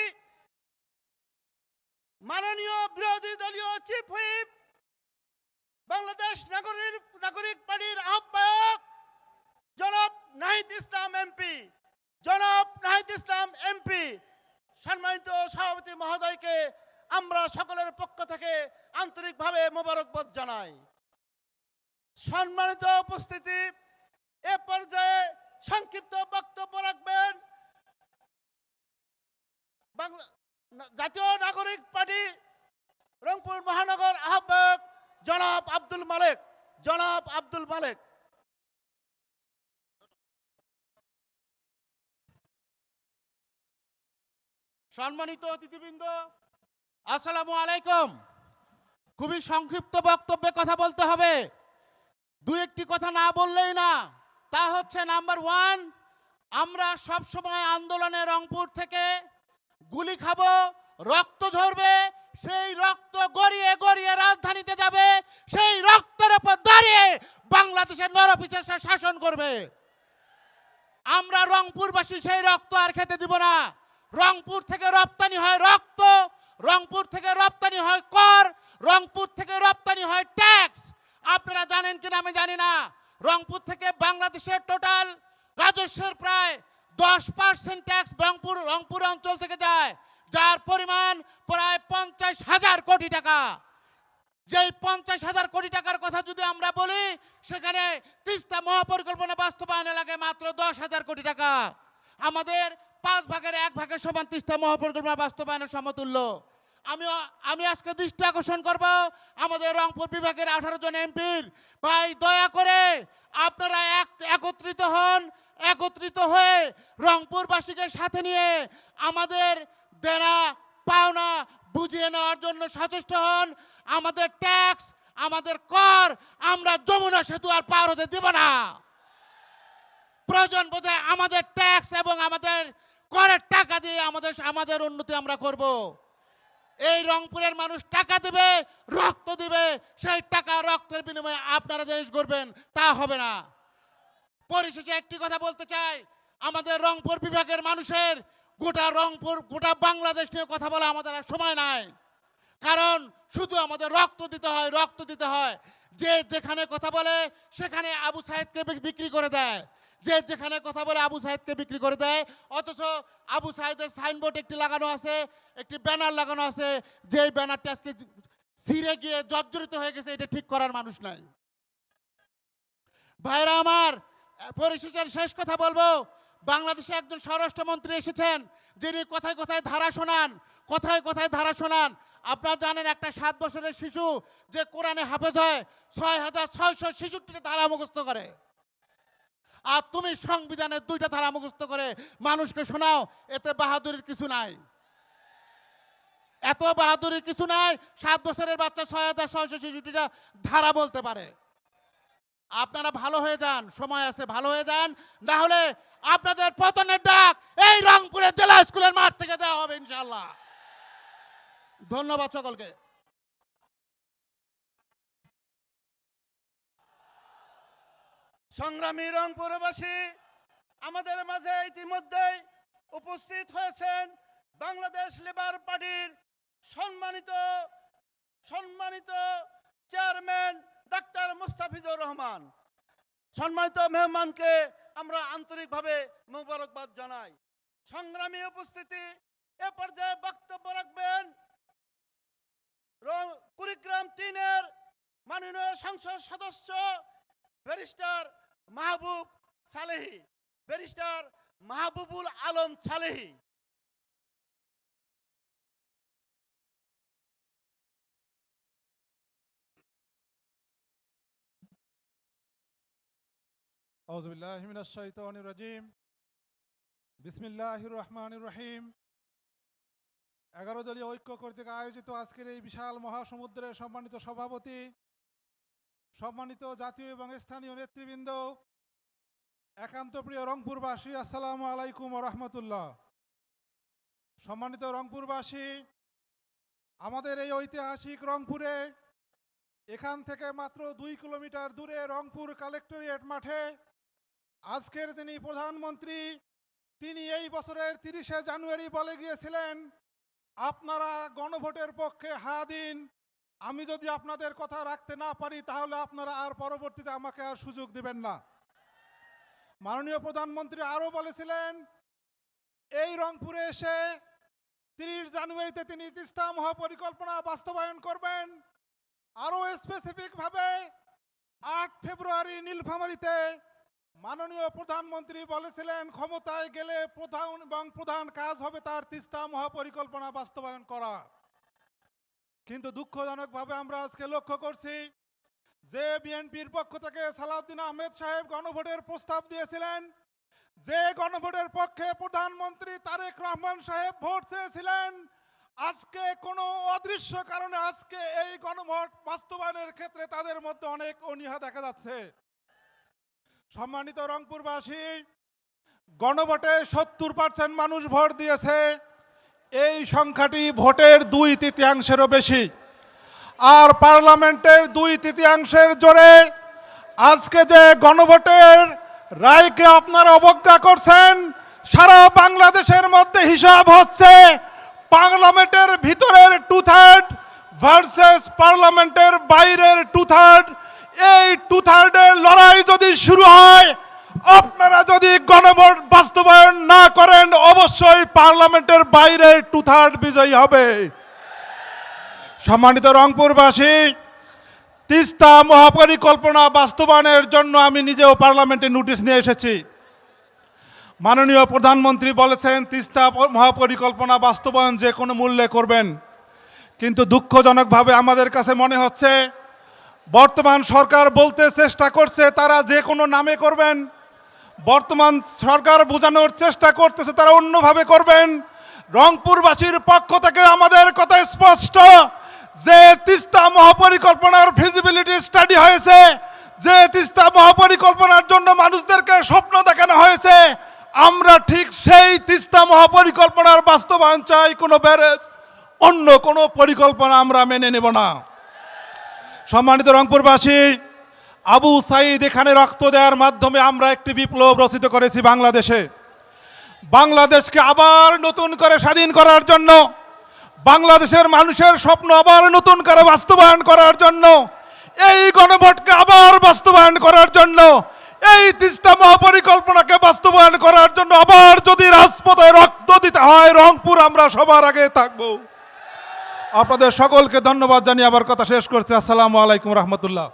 মাননীয় বিরোধী দলীয় চিফ হুইপ, বাংলাদেশ নাগরিক পার্টির আহ্বায়ক জনাব নাহিদ ইসলাম এমপি। জনাব নাহিদ ইসলাম এমপি, সম্মানিত সভাপতি মহোদয়কে আমরা সকলের পক্ষ থেকে আন্তরিকভাবে মোবারকবাদ জানাই। সম্মানিত উপস্থিতি, এ পর্যায়ে সংক্ষিপ্ত বক্তব্য রাখবেন জাতীয় নাগরিক পার্টি রংপুর মহানগর আহ্বায়ক জনাব আব্দুল মালেক। জনাব আব্দুল মালেক। সম্মানিত অতিথিবৃন্দ, আসসালামু আলাইকুম। খুবই সংক্ষিপ্ত বক্তব্যে কথা বলতে হবে। দু একটি কথা না বললেই না। তা হচ্ছে, নাম্বার 1, আমরা সব সময় আন্দোলনে রংপুর থেকে গুলি খাবো, রক্ত ঝরবে, সেই রক্ত গড়িয়ে গড়িয়ে রাজধানীতে যাবে, সেই রক্তের উপর দাঁড়িয়ে বাংলাদেশের নরপিশাচরা শাসন করবে। আমরা রংপুরবাসী সেই রক্ত আর খেতে দিব না। রংপুর থেকে রপ্তানি হয় রক্ত, রংপুর থেকে রপ্তানি হয় কর, রংপুর থেকে রপ্তানি হয় ট্যাক্স। আপনারা জানেন কিনা আমি জানি না, রংপুর থেকে বাংলাদেশের টোটাল রাজস্বের প্রায় 10% ট্যাক্স রংপুর অঞ্চল থেকে যায়, যার পরিমাণ প্রায় 50,000 কোটি টাকা। যেই 50,000 কোটি টাকার কথা যদি আমরা বলি, সেখানে তিস্তা মহাপরিকল্পনা বাস্তবায়নে লাগে মাত্র 10,000 কোটি টাকা। আমাদের 5 ভাগের 1 ভাগের সমান তিস্তা মহাপরিকল্পনা বাস্তবায়নের সমতুল্য। আমি আজকে দৃষ্টি আকর্ষণ করব আমাদের রংপুর বিভাগের 18 জন এমপির, ভাই দয়া করে আপনারা একত্রিত হয়ে রংপুরবাসীকে সাথে নিয়ে আমাদের দেনা পাওনা বুঝিয়ে নেওয়ার জন্য সচেষ্ট হন। আমাদের ট্যাক্স, আমাদের কর আমরা যমুনা সেতু আর পার হতে দেব না। প্রয়োজন বোধে আমাদের ট্যাক্স এবং আমাদের করের টাকা দিয়ে আমাদের উন্নতি আমরা করব। এই রংপুরের মানুষ টাকা দিবে, রক্ত দিবে, সেই টাকা রক্তের বিনিময়ে আপনারা দেশ গড়বেন, তা হবে না। পরিশেষে একটি কথা বলতে চাই, আমাদের রংপুর বিভাগের মানুষের গোটা বাংলাদেশ নিয়ে কথা বলা আমাদের আর সময় নাই। কারণ শুধু আমাদের রক্ত দিতে হয়। যে যেখানে কথা বলে সেখানে আবু সাইদকে বিক্রি করে দেয়, যেখানে কথা বলে আবু সাইদকে বিক্রি করে দেয়। অথচ আবু সাইদের সাইনবোর্ড একটি লাগানো আছে, একটি ব্যানার লাগানো আছে, যেই ব্যানারটা আজকে ছিঁড়ে গিয়ে জর্জরিত হয়ে গেছে, এটা ঠিক করার মানুষ নাই। ভাইরা আমার, পরিশেষের শেষ কথা বলবো, বাংলাদেশে একজন স্বরাষ্ট্রমন্ত্রী এসেছেন, যিনি কথায় কথায় ধারা শোনান। আপনারা জানেন একটা 7 বছরের শিশু যে কোরআনে হাফেজ হয় 6,666 ধারা মুখস্থ করে, আর তুমি সংবিধানের 2টা ধারা মুখস্থ করে মানুষকে শোনাও। এতে বাহাদুরির কিছু নাই, এত বাহাদুরির কিছু নাই। 7 বছরের বাচ্চা 6,666টা ধারা বলতে পারে। আপনারা ভালো হয়ে যান, সময় আছে, ভালো হয়ে যান, না হলে আপনাদের পতনের ডাক এই রংপুরের জেলা স্কুলের মাঠ থেকে দেওয়া হবে ইনশাআল্লাহ। ধন্যবাদ সকলকে। সংগ্রামী রংপুরবাসী, আমাদের মাঝে ইতিমধ্যেই উপস্থিত হয়েছেন বাংলাদেশ লেবার পার্টির সম্মানিত চেয়ারম্যান ডাক্তার মুস্তাফিজুর রহমান। সম্মানিত মেহমানকে আমরা আন্তরিকভাবে মোবারকবাদ জানাই। সংগ্রামী উপস্থিতি, এ পর্যায়ে বক্তব্য রাখবেন কুড়িগ্রাম 3-এর মাননীয় সংসদ সদস্য ব্যারিস্টার মাহবুবুল আলম সালেহী। আউযুবিল্লাহি মিনাশ শাইতানির রাজিম। বিসমিল্লাহির রহমানির রহিম। 11 দলীয় ঐক্য কর্তৃক আয়োজিত আজকের এই বিশাল মহাসমুদ্রের সম্মানিত সভাপতি, সম্মানিত জাতীয় এবং স্থানীয় নেতৃবৃন্দ, একান্ত প্রিয় রংপুরবাসী, আসসালামু আলাইকুম ওয়া রাহমাতুল্লাহ। সম্মানিত রংপুরবাসী, আমাদের এই ঐতিহাসিক রংপুরে, এখান থেকে মাত্র 2 কিলোমিটার দূরে রংপুর কালেক্টরিয়েট মাঠে আজকের যিনি প্রধানমন্ত্রী, তিনি এই বছরের 30শে জানুয়ারি বলে গিয়েছিলেন, আপনারা গণভোটের পক্ষে হা দিন, আমি যদি আপনাদের কথা রাখতে না পারি তাহলে আপনারা আর পরবর্তীতে আমাকে আর সুযোগ দিবেন না। মাননীয় প্রধানমন্ত্রী আরও বলেছিলেন, এই রংপুরে এসে 30 জানুয়ারিতে তিনি তিস্তা মহাপরিকল্পনা বাস্তবায়ন করবেন। আরও স্পেসিফিকভাবে 8 ফেব্রুয়ারি নীলফামারীতে মাননীয় প্রধানমন্ত্রী বলেছিলেন, ক্ষমতায় গেলে প্রধান কাজ হবে তার তিস্তা মহাপরিকল্পনা বাস্তবায়ন করা। কিন্তু দুঃখজনকভাবে আমরা আজকে লক্ষ্য করছি যে বিএনপির পক্ষ থেকে সালাউদ্দিন আহমেদ সাহেব গণভোটের প্রস্তাব দিয়েছিলেন, যে গণভোটের পক্ষে প্রধানমন্ত্রী তারেক রহমান সাহেব ভোট চেয়েছিলেন, আজকে কোনো অদৃশ্য কারণে আজকে এই গণভোট বাস্তবায়নের ক্ষেত্রে তাদের মধ্যে অনেক অনীহা দেখা যাচ্ছে। সম্মানিত রংপুরবাসী, গণভোটে 70% মানুষ ভোট দিয়েছে। এই সংখ্যাটি ভোটের 2/3 বেশি, আর পার্লামেন্টের 2/3 জোরে আজকে যে গণভোটের রায়কে আপনারা অবজ্ঞা করছেন, সারা বাংলাদেশের মধ্যে হিসাব হচ্ছে পার্লামেন্টের ভিতরের 2/3 ভার্সেস পার্লামেন্টের বাইরের 2/3। এই 2/3 লড়াই যদি শুরু হয়, আপনারা যদি গণভোট বাস্তবায়ন না করেন, অবশ্যই পার্লামেন্টের বাইরে 2/3 বিজয়ী হবে। সম্মানিত রংপুরবাসী, তিস্তা মহাপরিকল্পনা বাস্তবায়নের জন্য আমি নিজেও পার্লামেন্টে নোটিশ নিয়ে এসেছি। মাননীয় প্রধানমন্ত্রী বলেছেন তিস্তা মহাপরিকল্পনা বাস্তবায়ন যে কোনো মূল্যে করবেন, কিন্তু দুঃখজনকভাবে আমাদের কাছে মনে হচ্ছে বর্তমান সরকার বলতে চেষ্টা করছে তারা যে কোনো নামে করবেন। বর্তমান সরকার বোঝানোর চেষ্টা করতেছে তারা অন্যভাবে করবেন। রংপুরবাসীর পক্ষ থেকে আমাদের কথা স্পষ্ট যে তিস্তা মহাপরিকল্পনার ফিজিবিলিটি স্টাডি হয়েছে, যে তিস্তা মহাপরিকল্পনার জন্য মানুষদেরকে স্বপ্ন দেখানো হয়েছে, আমরা ঠিক সেই তিস্তা মহাপরিকল্পনার বাস্তবায়ন চাই। কোনো ব্যারেজ, অন্য কোনো পরিকল্পনা আমরা মেনে নেব না। সম্মানিত রংপুরবাসী, আবু সাইদ এখানে রক্ত দেওয়ার মাধ্যমে আমরা একটি বিপ্লব রচিত করেছি বাংলাদেশে। বাংলাদেশকে আবার নতুন করে স্বাধীন করার জন্য, বাংলাদেশের মানুষের স্বপ্ন আবার নতুন করে বাস্তবায়ন করার জন্য, এই গণভোটকে আবার বাস্তবায়ন করার জন্য, এই তিস্তা মহাপরিকল্পনাকে বাস্তবায়ন করার জন্য আবার যদি রাজপথে রক্ত দিতে হয়, রংপুর আমরা সবার আগে থাকব। আপনাদের সকলকে ধন্যবাদ জানিয়ে আবার কথা শেষ করছি। আসসালামু আলাইকুম রহমতুল্লাহ।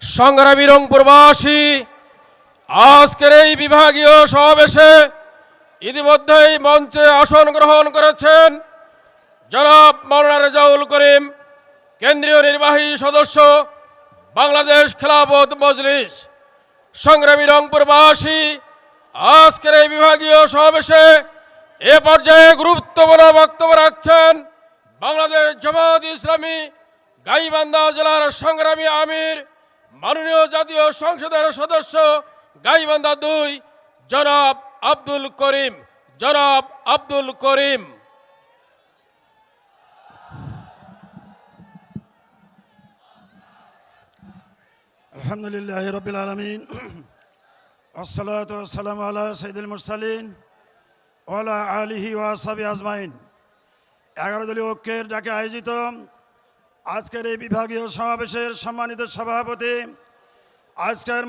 সংগ্রামী রংপুরবাসী, আজকের এই বিভাগীয় সমাবেশে ইতিমধ্যেই মঞ্চে আসন গ্রহণ করেছেন জনাব মাওলানা রেজাউল করিম, কেন্দ্রীয় নির্বাহী সদস্য, বাংলাদেশ খেলাফত মজলিস। সংগ্রামী রংপুরবাসী, আজকের এই বিভাগীয় সমাবেশে এ পর্যায়ে গুরুত্বপূর্ণ বক্তব্য রাখছেন বাংলাদেশ জামাত ইসলামী গাইবান্ধা জেলার সংগ্রামী আমির, মাননীয় জাতীয় সংসদের সদস্য গাইবান্ধা 2 জনাব আব্দুল করিম। জনাব আব্দুল করিম। আলহামদুলিল্লাহ রাব্বিল আলামিন, আসসালাতু ওয়াসসালামু আলা সাইয়্যিদিল মুরসালিন ওয়া আলা আলিহি ওয়া আসহাবিহি আজমাইন। 11 দলীয় ঐক্যের ডাকে আয়োজিত আজকের এই বিভাগীয় সমাবেশের সম্মানিত সভাপতি, আজকের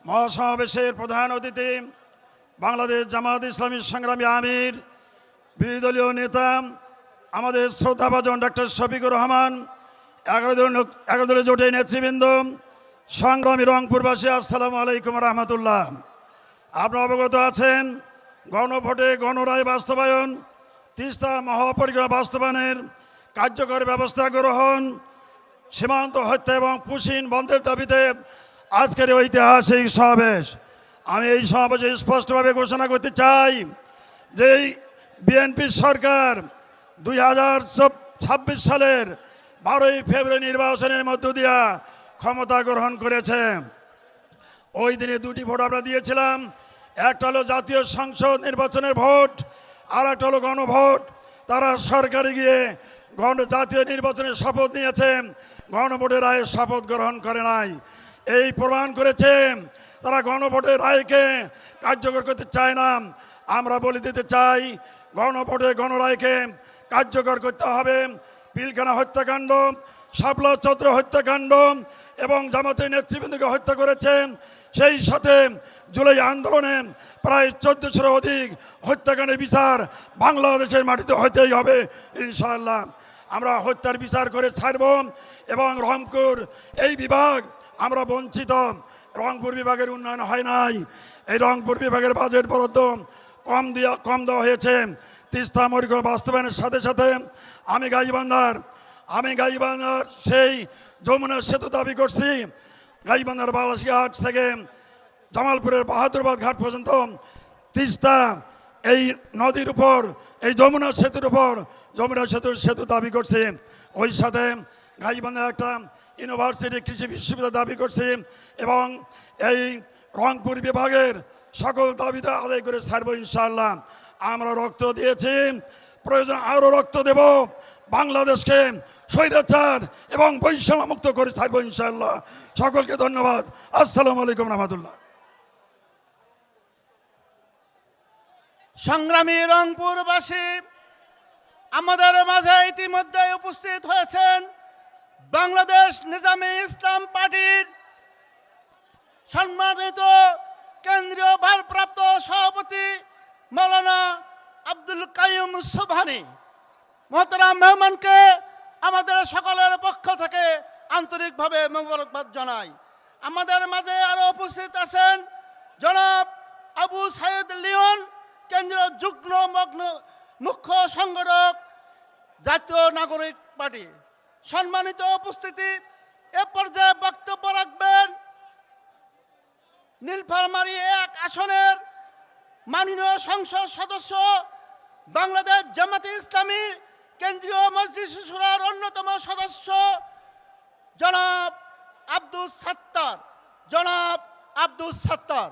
মহাসমাবেশের প্রধান অতিথি, বাংলাদেশ জামাত ইসলামী সংগ্রামী আমির, বিরোধী দলীয় নেতা আমাদের শ্রদ্ধাভাজন ডক্টর শফিকুর রহমান, 11 দলীয় জোটের নেতৃবৃন্দ, সংগ্রামী রংপুরবাসী, আসসালামু আলাইকুম রহমতুল্লাহ। আপনারা অবগত আছেন গণভোটে গণরায় বাস্তবায়ন, তিস্তা মহাপরিকল্পনা বাস্তবায়নের কার্যকর ব্যবস্থা গ্রহণ, সীমান্ত হত্যা এবং পুশিন বন্ধের দাবিতে আজকের ঐতিহাসিক সমাবেশ। আমি এই সমাবেশে স্পষ্টভাবে ঘোষণা করতে চাই যে বিএনপি সরকার 2026 সালের 12ই ফেব্রুয়ারি নির্বাচনের মধ্য দিয়া ক্ষমতা গ্রহণ করেছে। ওই দিনে 2টি ভোট আমরা দিয়েছিলাম, একটা হলো জাতীয় সংসদ নির্বাচনের ভোট, আর একটা হলো গণভোট। তারা সরকারে গিয়ে জাতীয় নির্বাচনের শপথ নিয়েছে, গণভোটের রায়ে শপথ গ্রহণ করে নাই। এই প্রমাণ করেছে তারা গণভোটের রায়কে কার্যকর করতে চায় না। আমরা বলে দিতে চাই গণভোটে গণরায়কে কার্যকর করতে হবে। পিলখানা হত্যাকাণ্ড, শাপলা চত্র হত্যাকাণ্ড এবং জামাতের নেতৃবৃন্দকে হত্যা করেছেন, সেই সাথে জুলাই আন্দোলনে প্রায় 1400 অধিক হত্যাকাণ্ডের বিচার বাংলাদেশের মাটিতে হতেই হবে ইনশাআল্লাহ। আমরা হত্যার বিচার করে ছাড়ব এবং রংপুর এই বিভাগ আমরা বঞ্চিত। রংপুর বিভাগের উন্নয়ন হয় নাই, এই রংপুর বিভাগের বাজেট বরাদ্দ কম দেওয়া হয়েছে। তিস্তা মহাপরিকল্পনা বাস্তবায়নের সাথে সাথে আমি গাইবান্ধার সেই যমুনা সেতু দাবি করছি। গাইবান্ধার বালাসঘাট থেকে জামালপুরের বাহাদুরাবাদ ঘাট পর্যন্ত তিস্তা এই নদীর উপর, এই যমুনা সেতুর উপর যমুনা সেতু দাবি করছি। ওই সাথে গাইবান্ধার একটা ইউনিভার্সিটি কৃষি বিশ্ববিদ্যালয় দাবি করছি এবং এই রংপুর বিভাগের সকল দাবিতে আদায় করে ছাড়বো ইনশাআল্লাহ। আমরা রক্ত দিয়েছি, প্রয়োজন আরও রক্ত দেব, বাংলাদেশকে স্বৈরাচার এবং বৈষম্য মুক্ত করে ছাড়বো ইনশাআল্লাহ। সকলকে ধন্যবাদ। আসসালামু আলাইকুম রহমতুল্লাহ। সংগ্রামী রংপুরবাসী, আমাদের মাঝে ইতিমধ্যে উপস্থিত হয়েছেন বাংলাদেশ নিজামী ইসলাম পার্টির সম্মানিত কেন্দ্রীয় ভারপ্রাপ্ত সভাপতি মাওলানা আব্দুল কাইয়ুম সুবহানী। মোহতারাম মেহমানকে আমাদের সকলের পক্ষ থেকে আন্তরিকভাবে মোবারকবাদ জানাই। আমাদের মাঝে আরো উপস্থিত আছেন জনাব আবু সাইদ লিওন, কেন্দ্রীয় যুগ্ম মুখ্য সংগঠক, জাতীয় নাগরিক পার্টি। সম্মানিত উপস্থিতি, এ পর্যায়ে বক্তব্য রাখবেন নীলফামারী 1 আসনের মাননীয় সংসদ সদস্য, বাংলাদেশ জামাতে ইসলামীর কেন্দ্রীয় মজলিস শুরার অন্যতম সদস্য জনাব আব্দুল সাত্তার। জনাব আব্দুল সাত্তার।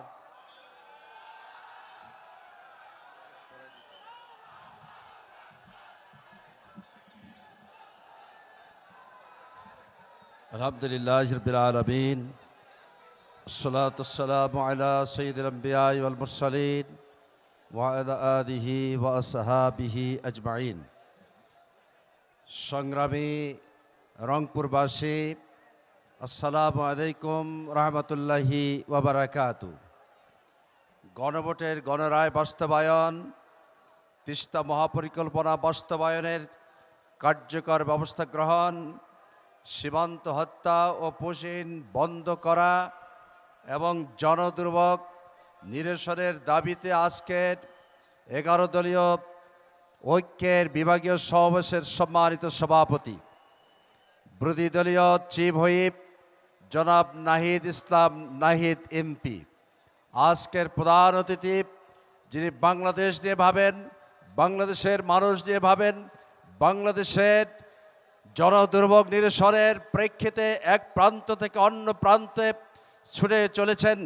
আলহামদুলিল্লাহ রাব্বিল আলামিন, আসসালাতু ওয়াসসালামু আলা সাইয়্যিদিল আমবিয়া ওয়াল মুরসালিন ওয়া আলা আলিহি ওয়া আসহাবিহি আজমাইন। সংগ্রামী রংপুরবাসী, আসসালামু আলাইকুম রহমতুল্লাহি ওয়া বারাকাতুহু। গণভোটের গণরায় বাস্তবায়ন, তিস্তা মহাপরিকল্পনা বাস্তবায়নের কার্যকর ব্যবস্থা গ্রহণ, সীমান্ত হত্যা ও পুশিন বন্ধ করা এবং জনদুর্ভোগ নিরসনের দাবিতে আজকের 11 দলীয় ঐক্যের বিভাগীয় সমাবেশের সম্মানিত সভাপতি, বিরোধী দলীয় চিফ হুইপ জনাব নাহিদ ইসলাম নাহিদ এমপি, আজকের প্রধান অতিথি যিনি বাংলাদেশ নিয়ে ভাবেন, বাংলাদেশের মানুষ নিয়ে ভাবেন, বাংলাদেশের জনদুর্ভোগ নিরসনের প্রেক্ষিতে এক প্রান্ত থেকে অন্য প্রান্তে ছুটে চলেছেন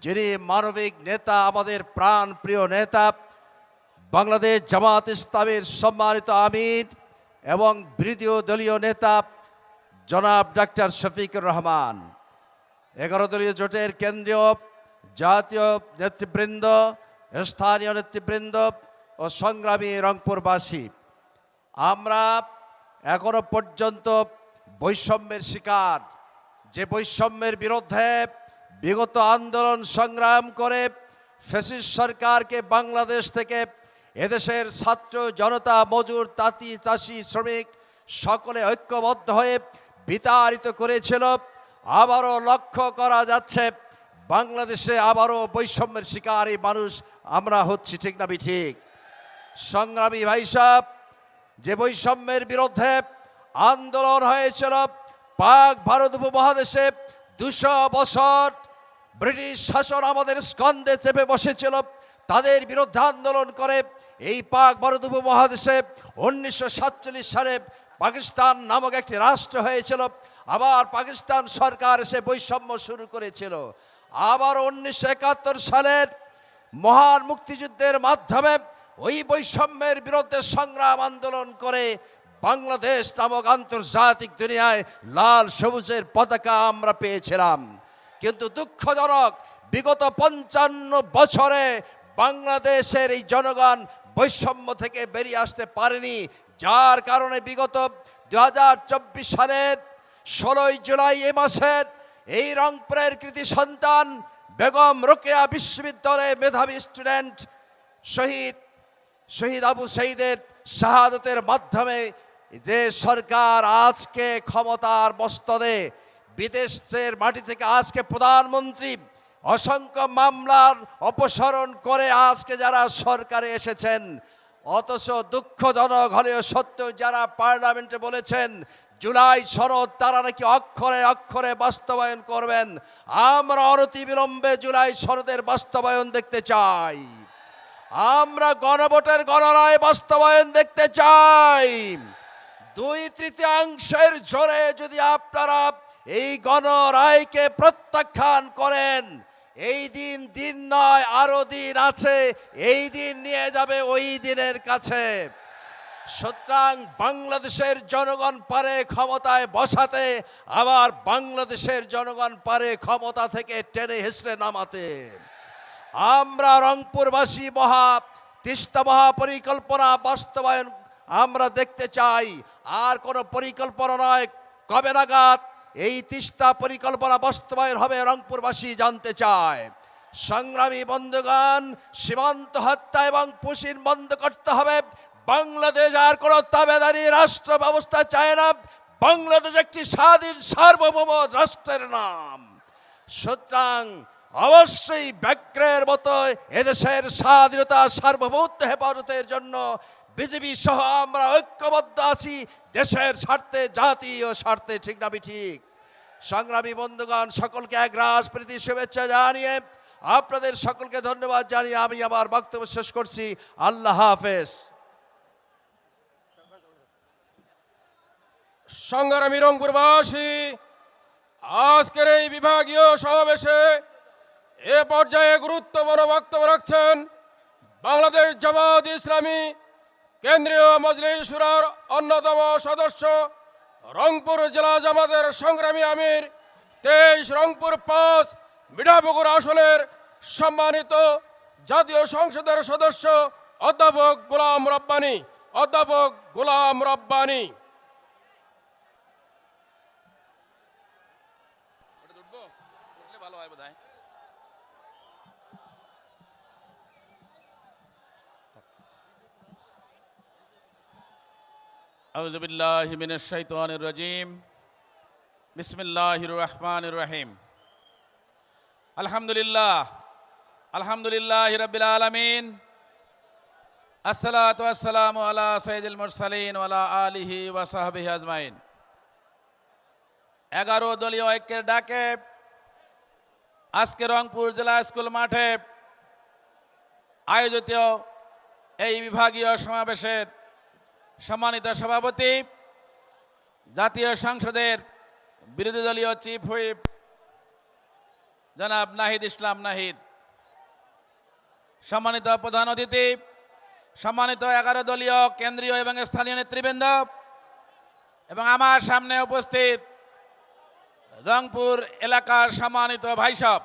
যিনি মানবিক নেতা, আমাদের প্রাণ প্রিয় নেতা, বাংলাদেশ জামাত ইসলামীর সম্মানিত আমির এবং বিরোধী দলীয় নেতা জনাব ডাক্তার শফিকুর রহমান। 11 দলীয় জোটের কেন্দ্রীয় জাতীয় নেতৃবৃন্দ, স্থানীয় নেতৃবৃন্দ ও সংগ্রামী রংপুরবাসী, আমরা এখনো পর্যন্ত বৈষম্যের শিকার, যে বৈষম্যের বিরুদ্ধে বিগত আন্দোলন সংগ্রাম করে ফ্যাসিস্ট সরকারকে বাংলাদেশ থেকে এদেশের ছাত্র জনতা, মজুর, তাঁতি, চাষি, শ্রমিক সকলে ঐক্যবদ্ধ হয়ে বিতাড়িত করেছিল, আবারও লক্ষ্য করা যাচ্ছে বাংলাদেশে আবারও বৈষম্যের শিকার এই মানুষ আমরা হচ্ছি, ঠিক না ঠিক? সংগ্রামী ভাই সাহেব, যে বৈষম্যের বিরুদ্ধে আন্দোলন হয়েছিল, পাক ভারত উপমহাদেশে 200 বছর ব্রিটিশ শাসন আমাদের স্কন্ধে চেপে বসেছিল, তাদের বিরুদ্ধে আন্দোলন করে এই পাক ভারত উপমহাদেশে 1947 সালে পাকিস্তান নামক একটি রাষ্ট্র হয়েছিল। আবার পাকিস্তান সরকার এসে বৈষম্য শুরু করেছিল। আবার 1971 সালের মহান মুক্তিযুদ্ধের মাধ্যমে ওই বৈষম্যের বিরুদ্ধে সংগ্রাম আন্দোলন করে বাংলাদেশ নামক আন্তর্জাতিক দুনিয়ায় লাল সবুজের পতাকা আমরা পেয়েছিলাম। কিন্তু দুঃখজনক, বিগত 55 বছরে বাংলাদেশের এই জনগণ বৈষম্য থেকে বেরিয়ে আসতে পারেনি, যার কারণে বিগত 2024 সালের 16 জুলাই এ মাসের এই রংপুরের কৃতি সন্তান বেগম রোকেয়া বিশ্ববিদ্যালয়ে মেধাবী স্টুডেন্ট শহীদ আবু সাইদের শাহাদতের মাধ্যমে যে সরকার আজকে ক্ষমতার মস্তদে, বিদেশের মাটি থেকে আজকে প্রধানমন্ত্রী অসংখ্য মামলার অপসারণ করে আজকে যারা সরকারে এসেছেন, অথচ দুঃখজনক হলেও সত্য যারা পার্লামেন্টে বলেছেন জুলাই সনদ তারা নাকি অক্ষরে অক্ষরে বাস্তবায়ন করবেন, আমরা অনতিবিলম্বে জুলাই সনদের বাস্তবায়ন দেখতে চাই। আমরা গণভোটের গণরায় বাস্তবায়ন দেখতে চাই। 2/3 জোরে যদি আপনারা এই গণরায়কে প্রত্যাখ্যান করেন, এই দিন নয়, আরো দিন আছে, এই দিন নিয়ে যাবে ওই দিনের কাছে। সুতরাং বাংলাদেশের জনগণ পারে ক্ষমতায় বসাতে, আবার বাংলাদেশের জনগণ পারে ক্ষমতা থেকে টেনে হেসড়ে নামাতে। আমরা রংপুরবাসী মহা তিস্তা মহাপরিকল্পনা বাস্তবায়ন আমরা দেখতে চাই। আর কোনো পরিকল্পনা নয়, কবে নাগাদ এই তিস্তা পরিকল্পনা বাস্তবায়ন হবে রংপুরবাসী জানতে চায়। সংগ্রামী বন্ধুগণ, সীমান্ত হত্যা এবং পুশিন বন্ধ করতে হবে। বাংলাদেশ আর কোনো তাবেদারি রাষ্ট্র ব্যবস্থা চায় না। বাংলাদেশ একটি স্বাধীন সার্বভৌম রাষ্ট্রের নাম। সুতরাং অবশ্যই ব্যাঘ্রের মতো এদেশের স্বাধীনতা সার্বভৌমত্ব হেফাজতের জন্য বিজেপি সহ আমরা ঐক্যবদ্ধ আছি, দেশের স্বার্থে, জাতীয় স্বার্থে। ঠিক না ঠিক? সংগ্রামী বন্ধুগণ, সকলকে একরাশ প্রীতি শুভেচ্ছা জানিয়ে আপনাদের সকলকে ধন্যবাদ জানিয়ে আমি আমার বক্তব্য শেষ করছি। আল্লাহ হাফেজ। সংগ্রামী রংপুরবাসী, আজকের এই বিভাগীয় সমাবেশে এ পর্যায়ে গুরুত্বপূর্ণ বক্তব্য রাখছেন বাংলাদেশ জামাত ইসলামী কেন্দ্রীয় মজলিস শুরার অন্যতম সদস্য, রংপুর জেলা জামাতের সংগ্রামী আমির, 23 রংপুর 5 মিঠাপুকুর আসনের সম্মানিত জাতীয় সংসদের সদস্য অধ্যাপক গোলাম রব্বানী। অধ্যাপক গোলাম রব্বানী। আউযু বিল্লাহি মিনাশ শাইতানির রাজীম। বিসমিল্লাহির রহমানির রহিম। আলহামদুলিল্লাহ, আলহামদুলিল্লাহি রাব্বিল আলামিন। আসসালাতু ওয়াসসালামু আলা সাইয়্যিদিল মুরসালিন ওয়া আলা আলিহি ওয়া সাহবিহি আজমাইন। 11 দলীয় ঐক্যের ডাকে আজকে রংপুর জেলা স্কুল মাঠে আয়োজিত এই বিভাগীয় সমাবেশের সম্মানিত সভাপতি, জাতীয় সংসদের বিরোধী দলীয় চিফ হুইপ জনাব নাহিদ ইসলাম নাহিদ, সম্মানিত প্রধান অতিথি, সম্মানিত 11 দলীয় কেন্দ্রীয় এবং স্থানীয় নেতৃবৃন্দ এবং আমার সামনে উপস্থিত রংপুর এলাকার সম্মানিত ভাইসব,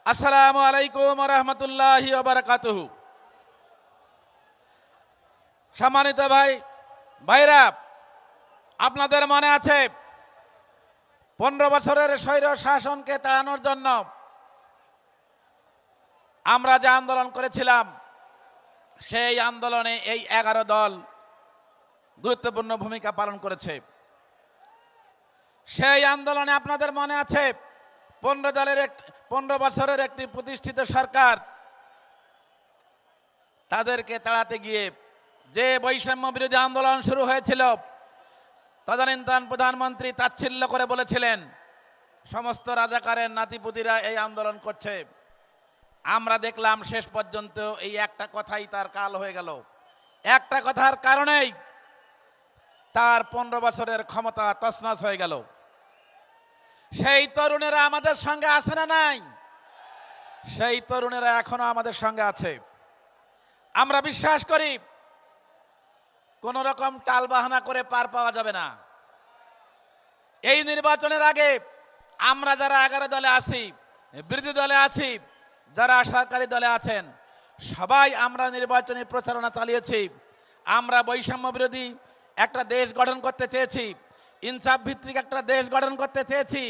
আসসালামু আলাইকুম ওয়া রাহমাতুল্লাহি ওয়া বারাকাতুহু। সম্মানিত ভাইরা, আপনাদের মনে আছে 15 বছরের স্বৈর শাসনকে তাড়ানোর জন্য আমরা যে আন্দোলন করেছিলাম, সেই আন্দোলনে এই 11 দল গুরুত্বপূর্ণ ভূমিকা পালন করেছে। সেই আন্দোলনে আপনাদের মনে আছে 15 বছরের একটি প্রতিষ্ঠিত সরকার তাদেরকে তাড়াতে গিয়ে যে বৈষম্য বিরোধী আন্দোলন শুরু হয়েছিল, তদানীন্তন প্রধানমন্ত্রী তাচ্ছিল্য করে বলেছিলেন সমস্ত রাজাকারের নাতিপুতিরা এই আন্দোলন করছে। আমরা দেখলাম শেষ পর্যন্ত এই একটা কথাই তার কাল হয়ে গেল। একটা কথার কারণেই তার 15 বছরের ক্ষমতা তছনছ হয়ে গেল। সেই তরুণেরা আমাদের সঙ্গে আছে না নাই? সেই তরুণেরা এখনো আমাদের সঙ্গে আছে। আমরা বিশ্বাস করি কোন রকম টালবাহানা করে পার পাওয়া যাবে না। এই নির্বাচনের আগে আমরা যারা 11 দলে আছি, বিরোধী দলে আছি, যারা সরকারি দলে আছেন, সবাই আমরা নির্বাচনী প্রচারণা চালিয়েছি। আমরা বৈষম্য বিরোধী একটা দেশ গঠন করতে চেয়েছি, ইনসাফ ভিত্তিক একটা দেশ গঠন করতে চেয়েছি,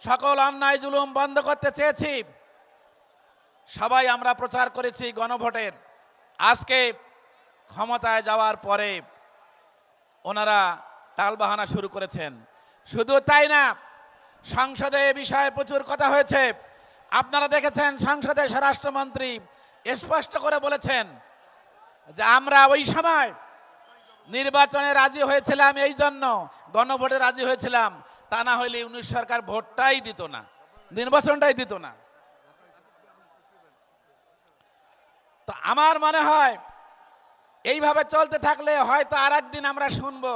সকল অন্যায় জুলুম বন্ধ করতে চেয়েছি। সবাই আমরা প্রচার করেছি গণভোটের। আজকে ক্ষমতায় যাওয়ার পরে ওনারা টালবাহানা শুরু করেছেন। শুধু তাই না, সংসদে এ বিষয়ে প্রচুর কথা হয়েছে। আপনারা দেখেছেন সংসদে স্বরাষ্ট্রমন্ত্রী স্পষ্ট করে বলেছেন যে আমরা ওই সময় নির্বাচনে রাজি হয়েছিলাম, এই জন্য গণভোটে রাজি হয়েছিলাম, তা না হলে 19 সরকার ভোটটাই দিত না, নির্বাচনটাই দিত না। তো আমার মনে হয় এইভাবে চলতে থাকলে হয়তো আর একদিন আমরা শুনবো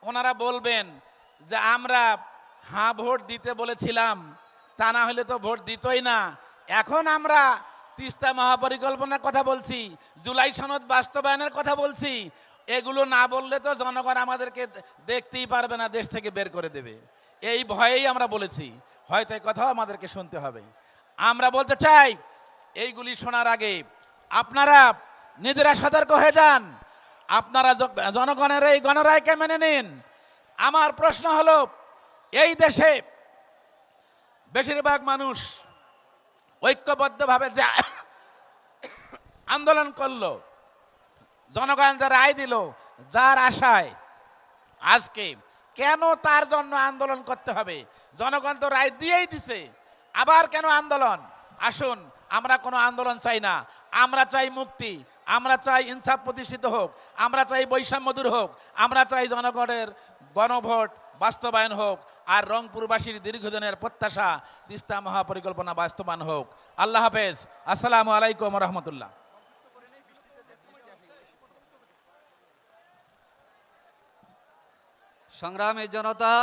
ওনারা বলবেন যে আমরা হ্যাঁ ভোট দিতে বলেছিলাম, তা না হলে তো ভোট দিতই না। এখন আমরা তিস্তা মহাপরিকল্পনার কথা বলছি, জুলাই সনদ বাস্তবায়নের কথা বলছি, এগুলো না বললে তো জনগণ আমাদেরকে দেখতেই পারবে না, দেশ থেকে বের করে দেবে। এই ভয়েই আমরা বলেছি, হয়তো এই কথাও আমাদেরকে শুনতে হবে। আমরা বলতে চাই, এইগুলি শোনার আগে আপনারা নিজেরা সতর্ক হয়ে যান, আপনারা জনগণের এই গণরায়কে মেনে নিন। আমার প্রশ্ন হলো, এই দেশে বেশিরভাগ মানুষ ঐক্যবদ্ধভাবে যে আন্দোলন করলো, জনগণ যারা রায় দিল, যার আশায়, আজকে কেন তার জন্য আন্দোলন করতে হবে? জনগণ তো রায় দিয়েই দিছে, আবার কেন আন্দোলন? আসুন, আমরা কোনো আন্দোলন চাই না, আমরা চাই মুক্তি, আমরা চাই ইনসাফ প্রতিষ্ঠিত হোক, আমরা চাই বৈষম্য দূর হোক, আমরা চাই জনগণের গণভোট বাস্তবায়ন হোক, আর রংপুরবাসীর দীর্ঘদিনের প্রত্যাশা তিস্তা মহাপরিকল্পনা বাস্তবায়ন হোক। আল্লাহ হাফেজ। আসসালামু আলাইকুম রহমতুল্লাহ। সংগ্রামী জনতা,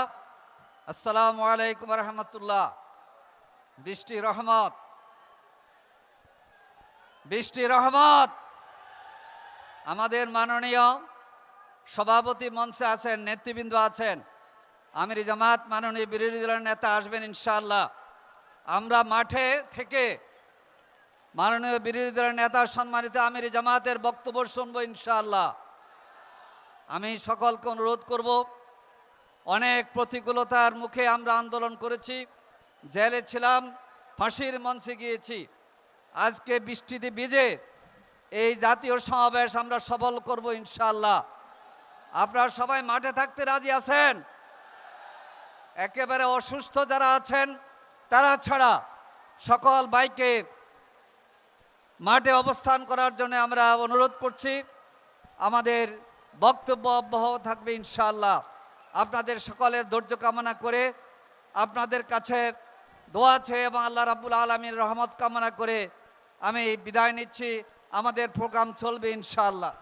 আসসালামু আলাইকুম রহমতুল্লাহ। বৃষ্টি রহমত, বৃষ্টি রহমত। আমাদের মাননীয় সভাপতি মঞ্চে আছেন, নেতৃবৃন্দ আছেন, আমির জামাত মাননীয় বিরোধী দলের নেতা আসবেন ইনশাআল্লাহ। আমরা মাঠে থেকে মাননীয় বিরোধী দলের নেতা সম্মানিত আমির জামাতের বক্তব্য শুনবো ইনশাআল্লাহ। আমি সকলকে অনুরোধ করব, অনেক প্রতিকূলতার মুখে আমরা আন্দোলন করেছি, জেলে ছিলাম, ফাঁসির মঞ্চে গিয়েছি। আজকে বৃষ্টিতে ভিজে এই জাতীয় সমাবেশ আমরা সফল করব ইনশাআল্লাহ। আপনারা সবাই মাঠে থাকতে রাজি আছেন? একেবারে অসুস্থ যারা আছেন তারা ছাড়া সকল ভাইকে মাঠে অবস্থান করার জন্য আমরা অনুরোধ করছি। আমাদের বক্তব্য অব্যাহত থাকবে ইনশাআল্লাহ। আপনাদের সকলের ধৈর্য কামনা করে, আপনাদের কাছে দোয়া চেয়ে এবং আল্লাহ রাব্বুল আলামিনের রহমত কামনা করে আমি বিদায় নিচ্ছি। আমাদের প্রোগ্রাম চলবে ইনশাআল্লাহ।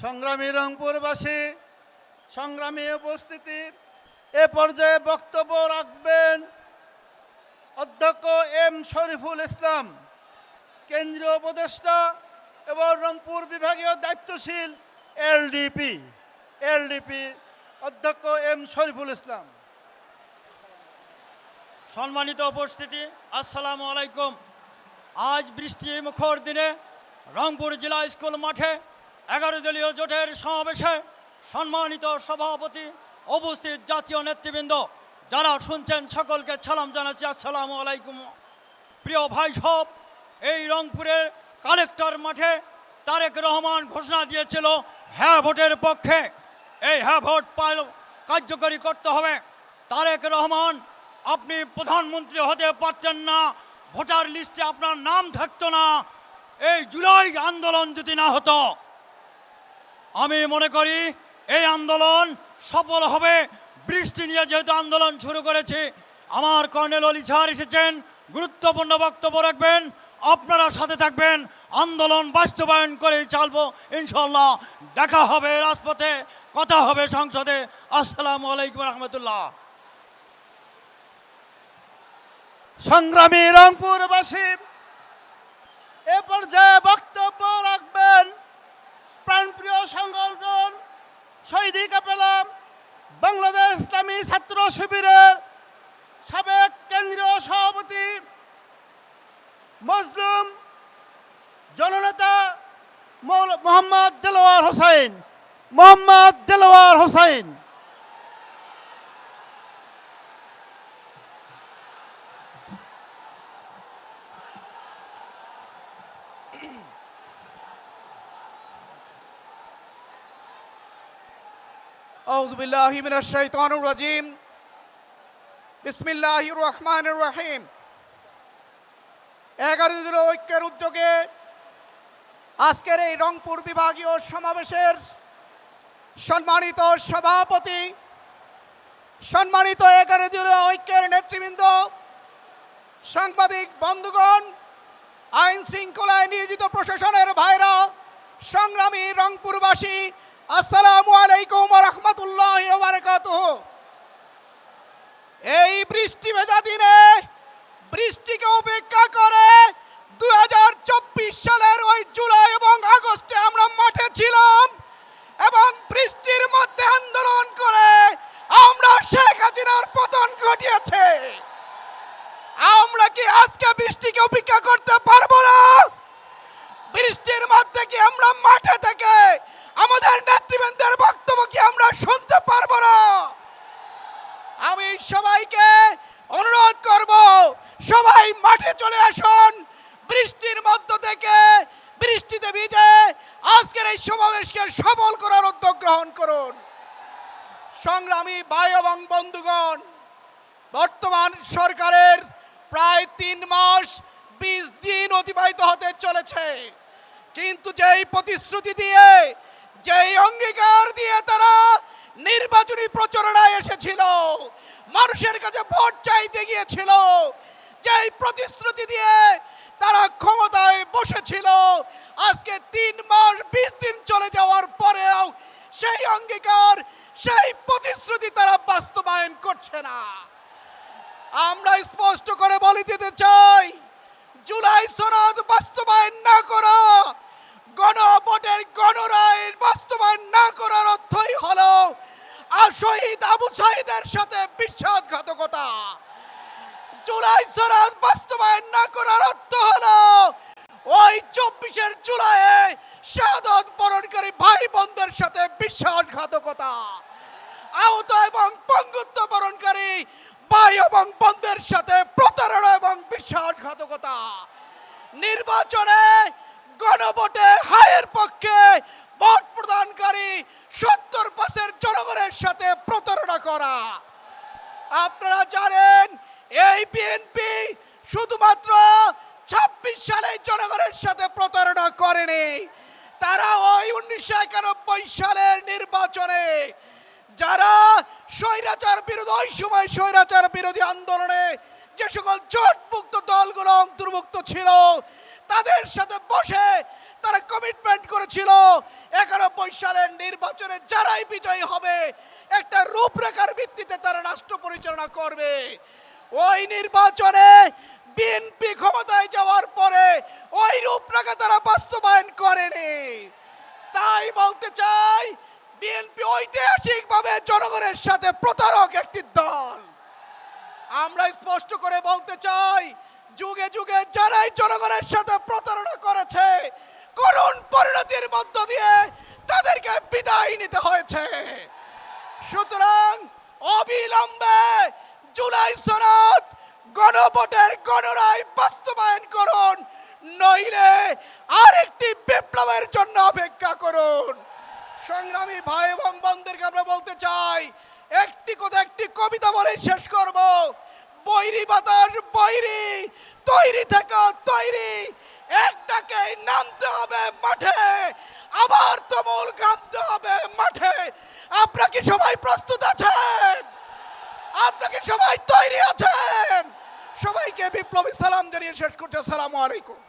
সংগ্রামী রংপুরবাসী, সংগ্রামী উপস্থিতি, এ পর্যায়ে বক্তব্য রাখবেন অধ্যক্ষ এম শরীফুল ইসলাম, কেন্দ্রীয় উপদেষ্টা এবং রংপুর বিভাগীয় দায়িত্বশীল এলডিপি অধ্যক্ষ এম শরীফুল ইসলাম। সম্মানিত উপস্থিতি, আসসালামু আলাইকুম। আজ বৃষ্টি মুখর দিনে রংপুর জেলা স্কুল মাঠে 11 দলীয় জোটের সমাবেশে সম্মানিত সভাপতি, উপস্থিত জাতীয় নেতৃবৃন্দ, যারা শুনছেন সকলকে সালাম জানাচ্ছি, আসসালামু আলাইকুম। প্রিয় ভাই সব, এই রংপুরের কালেক্টর মাঠে তারেক রহমান ঘোষণা দিয়েছিল হ্যাঁ ভোটের পক্ষে। এই হ্যাঁ ভোট কার্যকরী করতে হবে। তারেক রহমান, আপনি প্রধানমন্ত্রী হতে পারতেন না, ভোটার লিস্টে আপনার নাম থাকতো না, এই জুলাই আন্দোলন যদি না হতো। আমি মনে করি এই আন্দোলন সফল হবে। বৃষ্টি নিয়ে যেহেতু আন্দোলন শুরু করেছে, আমার কর্নেল অলি স্যার এসেছেন, গুরুত্বপূর্ণ বক্তব্য রাখবেন, আপনারা সাথে থাকবেন, আন্দোলন বাস্তবায়ন করে চালবো ইনশাল্লাহ। দেখা হবে রাজপথে, কথা হবে সংসদে। আসসালামু আলাইকুম রহমতুল্লাহ। সংগ্রামী রংপুরবাসী, এ পর্যায়ে বক্তব্য রাখবেন প্রাণপ্রিয় সংগঠন শহীদ কাফেলা বাংলাদেশ ইসলামী ছাত্র শিবিরের সাবেক কেন্দ্রীয় সভাপতি মজলুম জননেতা মোহাম্মদ দেলোয়ার হোসেন। আউযু বিল্লাহি মিনাশ শাইতানির রাজিম। বিসমিল্লাহির রহমানির রহিম। 11 দলীয় ঐক্যের উদ্যোগে আজকের এই রংপুর বিভাগীয় সমাবেশের সম্মানিত সভাপতি, সম্মানিত 11 দলীয় ঐক্যের নেতৃবৃন্দ, সাংবাদিক বন্ধুগণ, আইন শৃঙ্খলায় নিয়োজিত প্রশাসনের ভাইরা, সংগ্রামী রংপুরবাসী, আসসালামু আলাইকুম রহমতুল্লাহি ওয়া বারাকাতুহু। এই বৃষ্টি ভেজা দিনে বৃষ্টিকে উপেক্ষা করে 2024 সালের ওই জুলাই এবং আগস্টে আমরা মাঠে ছিলাম এবং বৃষ্টির মধ্যে আন্দোলন করে আমরা শেখ হাসিনার পতন ঘটিয়েছে। আমরা কি আজকে বন্ধুগণ, বৃষ্টির মধ্য থেকে বৃষ্টিতে ভিজে আজকের এই সমাবেশকে সফল করার উদ্যোগ গ্রহণ করুন। সংগ্রামী ভাই এবং বন্ধুগণ, বর্তমান সরকারের প্রায় 3 মাস 20 দিন অতিবাহিত হতে চলেছে, কিন্তু যেই প্রতিশ্রুতি দিয়ে, যেই অঙ্গীকার দিয়ে তারা নির্বাচনী প্রচারণায় এসেছিল, মানুষের কাছে ভোট চাইতে গিয়েছিল, যেই প্রতিশ্রুতি দিয়ে তারা ক্ষমতায় বসেছিল, আজকে 3 মাস 20 দিন চলে যাওয়ার পরেও সেই অঙ্গীকার, সেই প্রতিশ্রুতি তারা বাস্তবায়ন করছে না। আমরা স্পষ্ট করে বলে দিতে চাই, জুলাই সনদ বাস্তবায়ন না করা, গণভোটের গণরায় বাস্তবায়ন না করার অর্থই হলো শহীদ আবু সাঈদের সাথে বিশ্বাসঘাতকতা। জুলাই সনদ বাস্তবায়ন না করার অর্থ হলো ওই 24 জুলাইয়ে শাহাদত বরণকারী ভাই বোনদের সাথে বিশ্বাসঘাতকতা, আহত এবং পঙ্গুত্ব বরণকারী ভাই এবং বোনদের সাথে প্রতারণা এবং বিশ্বাসঘাতকতা। নির্বাচনে গণভোটে হায়ের পক্ষে ভোট প্রদানকারী 70% জনগণের সাথে প্রতারণা করা। আপনারা জানেন, এই বিএনপি শুধুমাত্র 26 সালে জনগণের সাথে প্রতারণা করেনি, তারা ওই 1991 সালের নির্বাচনে যারা স্বৈরাচার বিরোধী, ওই সময় স্বৈরাচার বিরোধী আন্দোলনে যে সকল জোটমুক্ত দলগুলো অন্তর্ভুক্ত ছিল, তাদের সাথে বসে তারা কমিটমেন্ট করেছিল 91 সালের নির্বাচনে যারাই বিজয়ী হবে একটা রূপরেখার ভিত্তিতে তারা রাষ্ট্র পরিচালনা করবে। ওই নির্বাচনে বিএনপি ক্ষমতায় যাওয়ার পরে ওই রূপরেখা তারা বাস্তবায়ন করেনি। তাই বলতে চাই, বিএনপি ঐতিহাসিকভাবে জনগণের সাথে প্রতারক একটি দল। আমরা স্পষ্ট করে বলতে চাই, যুগে যুগে যারাই জনগণের সাথে প্রতারণা করেছে, করুণ পরিণতির মধ্য দিয়ে তাদেরকে বিদায় নিতে হয়েছে। সুতরাং অবিলম্বে জুলাই সনদ, গণভোটের গণরায় বাস্তবায়ন করুন, নইলে আরেকটি বিপ্লবের জন্য অপেক্ষা করুন। সংগ্রামী ভাই এবং বোনদেরকে আমরা বলতে চাই, একটি কবিতা বলে শেষ করব। বৈরী বাতাস বৈরী, তৈরি থেকে তৈরি, একটাকে নামতে হবে মাঠে, আবার তুমুল গামতে হবে মাঠে। আপনারা কি সবাই প্রস্তুত আছেন? আপনারা কি সবাই তৈরি আছেন? সবাইকে বিপ্লবী সালাম জানিয়ে শেষ করছি। আসসালামু আলাইকুম।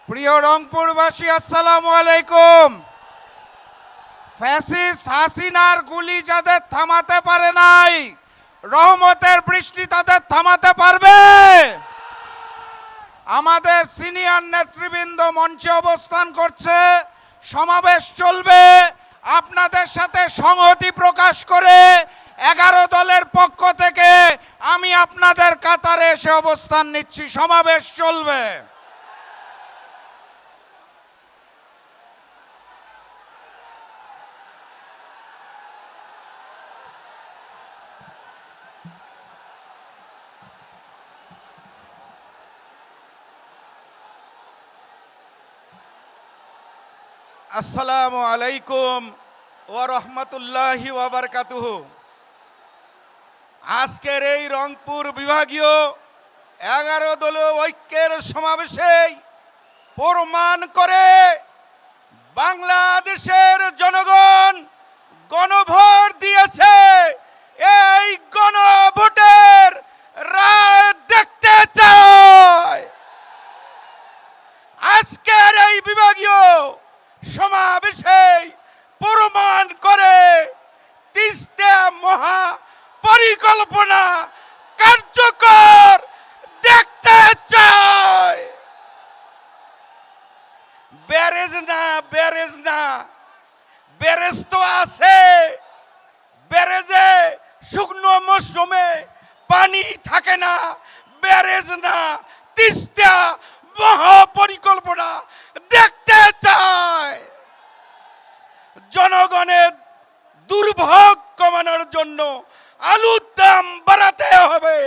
প্রিয় রংপুরবাসী, আসসালামু আলাইকুম। ফ্যাসিস্ট হাসিনার গুলি যাদের থামাতে পারে নাই, রহমতের বৃষ্টি তাদের থামাতে পারবে? আমাদের সিনিয়র নেতৃবৃন্দ মঞ্চে অবস্থান করছে, সমাবেশ চলবে। আপনাদের সাথে সংহতি প্রকাশ করে 11 দলের পক্ষ থেকে আমি আপনাদের কাতারে এসে অবস্থান নিচ্ছি। সমাবেশ চলবে। আসসালামু আলাইকুম ওয়া রাহমাতুল্লাহি ওয়া বারাকাতুহু। আজকের এই রংপুর বিভাগীয় 11 দলীয় ঐক্যের সমাবেশে প্রমাণ করে বাংলাদেশের জনগণ গণভোট দিয়েছে। এই গণভোটের রায় দেখতে চায়। আজকের এই বিভাগীয় সমাবেশে প্রমাণ করে তিস্তা মহা পরিকল্পনা কার্যকর দেখতে চায়। ব্যারেজ না, ব্যারেজ না, ব্যারেজ তো আছে। ব্যারেজে শুকনো মৌসুমে পানি থাকে না। ব্যারেজ না, তিস্তা মহা পরিকল্পনা দেখতে চায়। জনগণের জন্য আলুর দাম বাড়াতে হবে।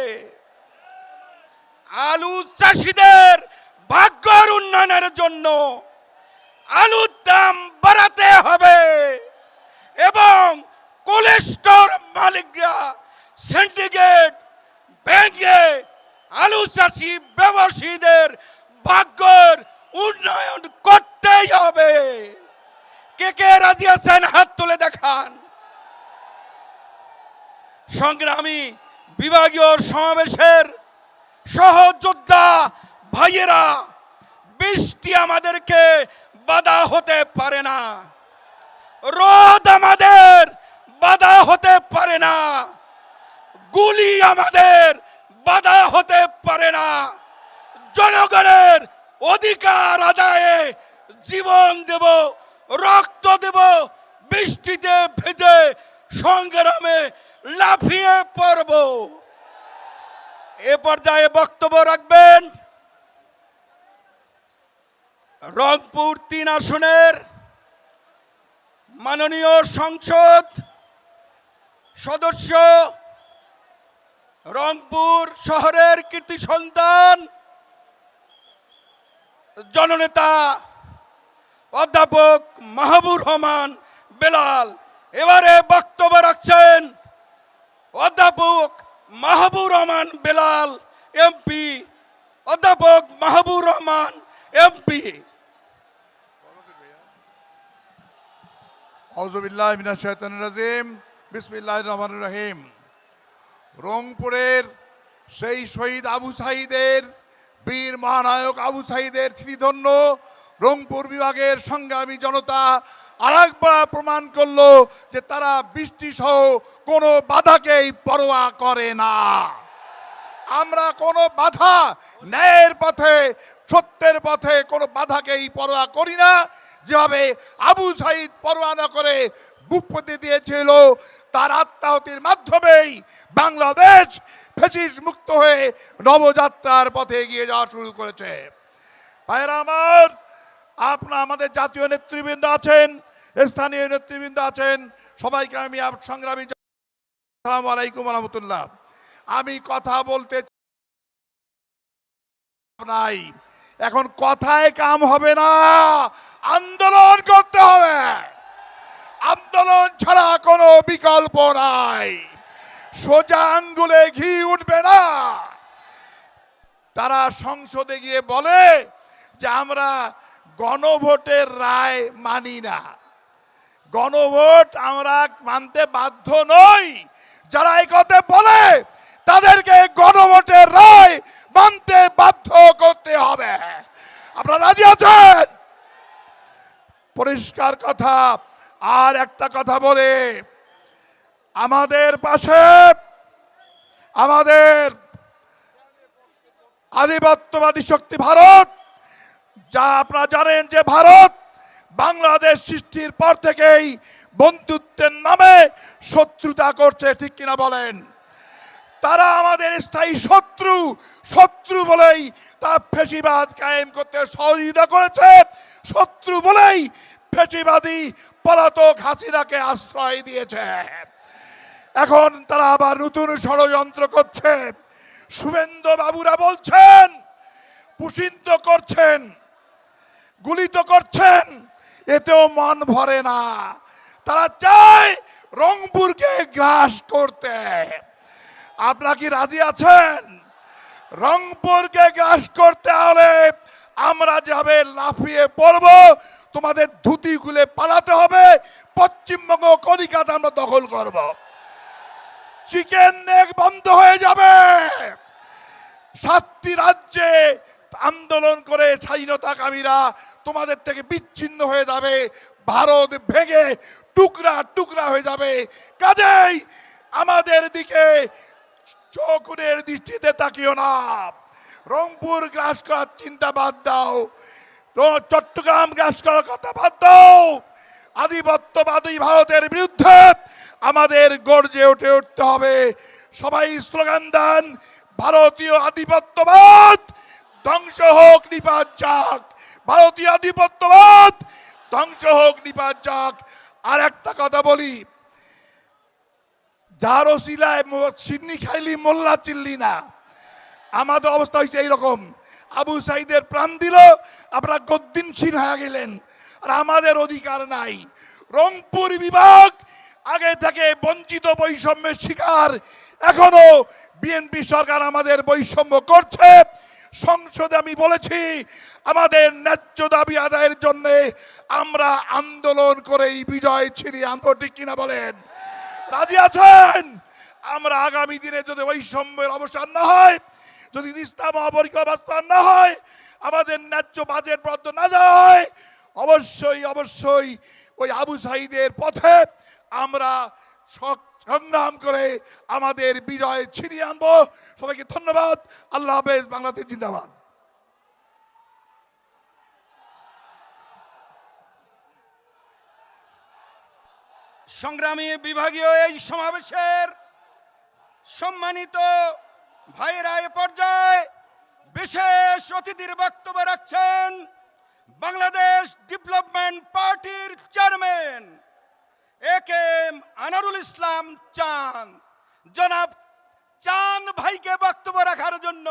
আলু চাষিদের ভাগ্যের উন্নয়নের জন্য আলুর দাম বাড়াতে হবে এবং কোলেস্টোর মালিকরা সিন্ডিকেট ভেঙে আলু চাষি ব্যবসায়ীদের ভাগ্যের উন্নয়ন করতেই হবে। কে কে রাজি আছেন হাত তুলে দেখান। সংগ্রামী বিভাগীয় সমাবেশের সহযোদ্ধা ভাইয়েরা, বৃষ্টি আমাদেরকে বাধা হতে পারে না, রোদ আমাদের বাধা হতে পারে না, গুলি আমাদের বাধা হতে পারে না। জনগণের অধিকার আদায়ে জীবন দেব, রক্ত দেব, বৃষ্টিতে ভেজে সংগ্রামে লাফিয়ে পড়ব। এ পর্যায়ে বক্তব্য রাখবেন রংপুর ৩ আসনের মাননীয় সংসদ সদস্য, রংপুর শহরের কীর্তি সন্তান, জননেতা অধ্যাপক মাহবুর রহমান বেলাল। এবারে বক্তব্য রাখছেন অধ্যাপক মাহবুর রহমান বেলাল এমপি। অধ্যাপক মাহবুর রহমান এমপি। আউযুবিল্লাহি মিনাশ শাইতানির রাজিম, বিসমিল্লাহির রহমানির রহিম। রংপুরের সেই শহীদ আবু সাঈদের, বীর মহানায়ক আবু সাঈদের স্মৃতিধন্য রংপুর বিভাগের সংগ্রামী জনতা আরেকবার প্রমাণ করলো যে তারা বৃষ্টি সহ কোনো বাধাকেই পরোয়া করে না। আমরা কোনো বাধা, ন্যায়ের পথে, সত্যের পথে কোনো বাধাকেই পরোয়া করি না। যেভাবে আবু সাঈদ পরোয়া না করে বুক পেতে দিয়েছিল, তার আত্মাহুতির মাধ্যমেই বাংলাদেশ ফ্যাসিস্ট মুক্ত হয়ে নবযাত্রার পথে এগিয়ে যাওয়া শুরু করেছে। ভাইরা আমার, আমাদের জাতীয় নেতৃবৃন্দ আছেন, স্থানীয় নেতৃবৃন্দ আছেন, সবাইকে আমি সংগ্রামী আসসালামু আলাইকুম ওয়া রাহমাতুল্লাহ। আমি কথা বলতে নাই, এখন কথায় কাম হবে না, আন্দোলন করতে হবে। আন্দোলন ছাড়া কোনো বিকল্প নাই, সোজা আঙ্গুলে ঘি উঠবে না। তারা সংসদে গিয়ে বলে যে আমরা গণভোটের রায় মানি না। গণভোট আমরা মানতে বাধ্য নই। যারা এই কথা বলে তাদেরকে গণভোটের রায় মানতে বাধ্য করতে হবে। আপনারা রাজি আছেন? পরিষ্কার কথা। আর একটা কথা বলে, আমাদের পাশে আমাদের আধিপত্যবাদী শক্তি ভারত, যা আপনারা জানেন যে ভারত বাংলাদেশ সৃষ্টির পর থেকেই বন্ধুত্বের নামে শত্রুতা করছে, ঠিক কিনা বলেন? তারা আমাদের স্থায়ী শত্রু, শত্রু বলেই তা ফ্যাসিবাদ কায়েম করতে সহযোগিতা করেছে, শত্রু বলেই ফ্যাসিবাদী পলাতক হাসিনাকে আশ্রয় দিয়েছে। এখন তারা আবার নতুন ষড়যন্ত্র করছে। শুভেন্দু বাবুরা বলছেন, পুষিত করছেন, গুলি তো করছেন, এতেও মন ভরে না। তারা চায় রংপুরকে গ্রাস করতে। আপনারা কি রাজি আছেন? রংপুরকে গ্রাস করতে হলে আমরা যেভাবে লাফিয়ে পড়ব, তোমাদের ধুতি খুলে পালাতে হবে। পশ্চিমবঙ্গ, কলিকাতা আমরা দখল করব। চিকেন নেক বন্ধ হয়ে যাবে। 7টি রাজ্যে আন্দোলন করে স্বাধীনতাকামীরা তোমাদের থেকে বিচ্ছিন্ন হয়ে যাবে। ভারত ভেঙে টুকরা টুকরা হয়ে যাবে। কাজেই আমাদের দিকে চোখের দৃষ্টিতে তাকিও না। রংপুর গ্রাস করার চিন্তা বাদ দাও, চট্টগ্রাম গ্রাস করার কথা বাদ দাও। আধিপত্যবাদী ভারতের বিরুদ্ধে আমাদের গর্জে উঠতে হবে। সবাই স্লোগান দেন, ভারতীয় আধিপত্যবাদ ধ্বংস হোক, নিপাত যাক। ভারতীয় আধিপত্যবাদ ধ্বংস হোক, নিপাত যাক। আর একটা কথা বলি, যার ওসিলায় সিন্নি খাইলি মোল্লা চিল্লি না। আমাদের অবস্থা হয়েছে এইরকম, আবু সাইদের প্রাণ দিল, আপনারা গদ্দিনশীল হয়ে গেলেন, আর আমাদের অধিকার নাই। রংপুর বিভাগ আগে থেকে বঞ্চিত, বৈষম্যের শিকার। এখনো বিএনপি সরকার আমাদের বৈষম্য করছে। সংসদে আমি বলেছি আমাদের ন্যায্য দাবি আদায়ের জন্য আমরা আন্দোলন করেই বিজয় ছিনিয়ে আনবো, ঠিক কিনা বলেন? রাজি আছেন? আমরা আগামী দিনে যদি বৈষম্যের অবসান না হয়, যদি ইসলাম অপরিকল্পনা বাস্তবায়ন না হয়, আমাদের ন্যায্য বাজেট বরাদ্দ না দেওয়া হয়, অবশ্যই ওই আবু সাইদের পথে আমরা সংগ্রাম করে আমাদের বিজয় ছিনিয়ে আনবো। সবাইকে ধন্যবাদ। আল্লাহ হাফেজ। বাংলাদেশ জিন্দাবাদ। সংগ্রামী বিভাগীয় এই সমাবেশের সম্মানিত ভাইয়েরা, এ পর্যায়ে বিশেষ অতিথির বক্তব্য রাখছেন বাংলাদেশ ডেভেলপমেন্ট পার্টির চেয়ারম্যান একেএম আনারুল ইসলাম চান। জনাব চান ভাইকে বক্তব্য রাখার জন্য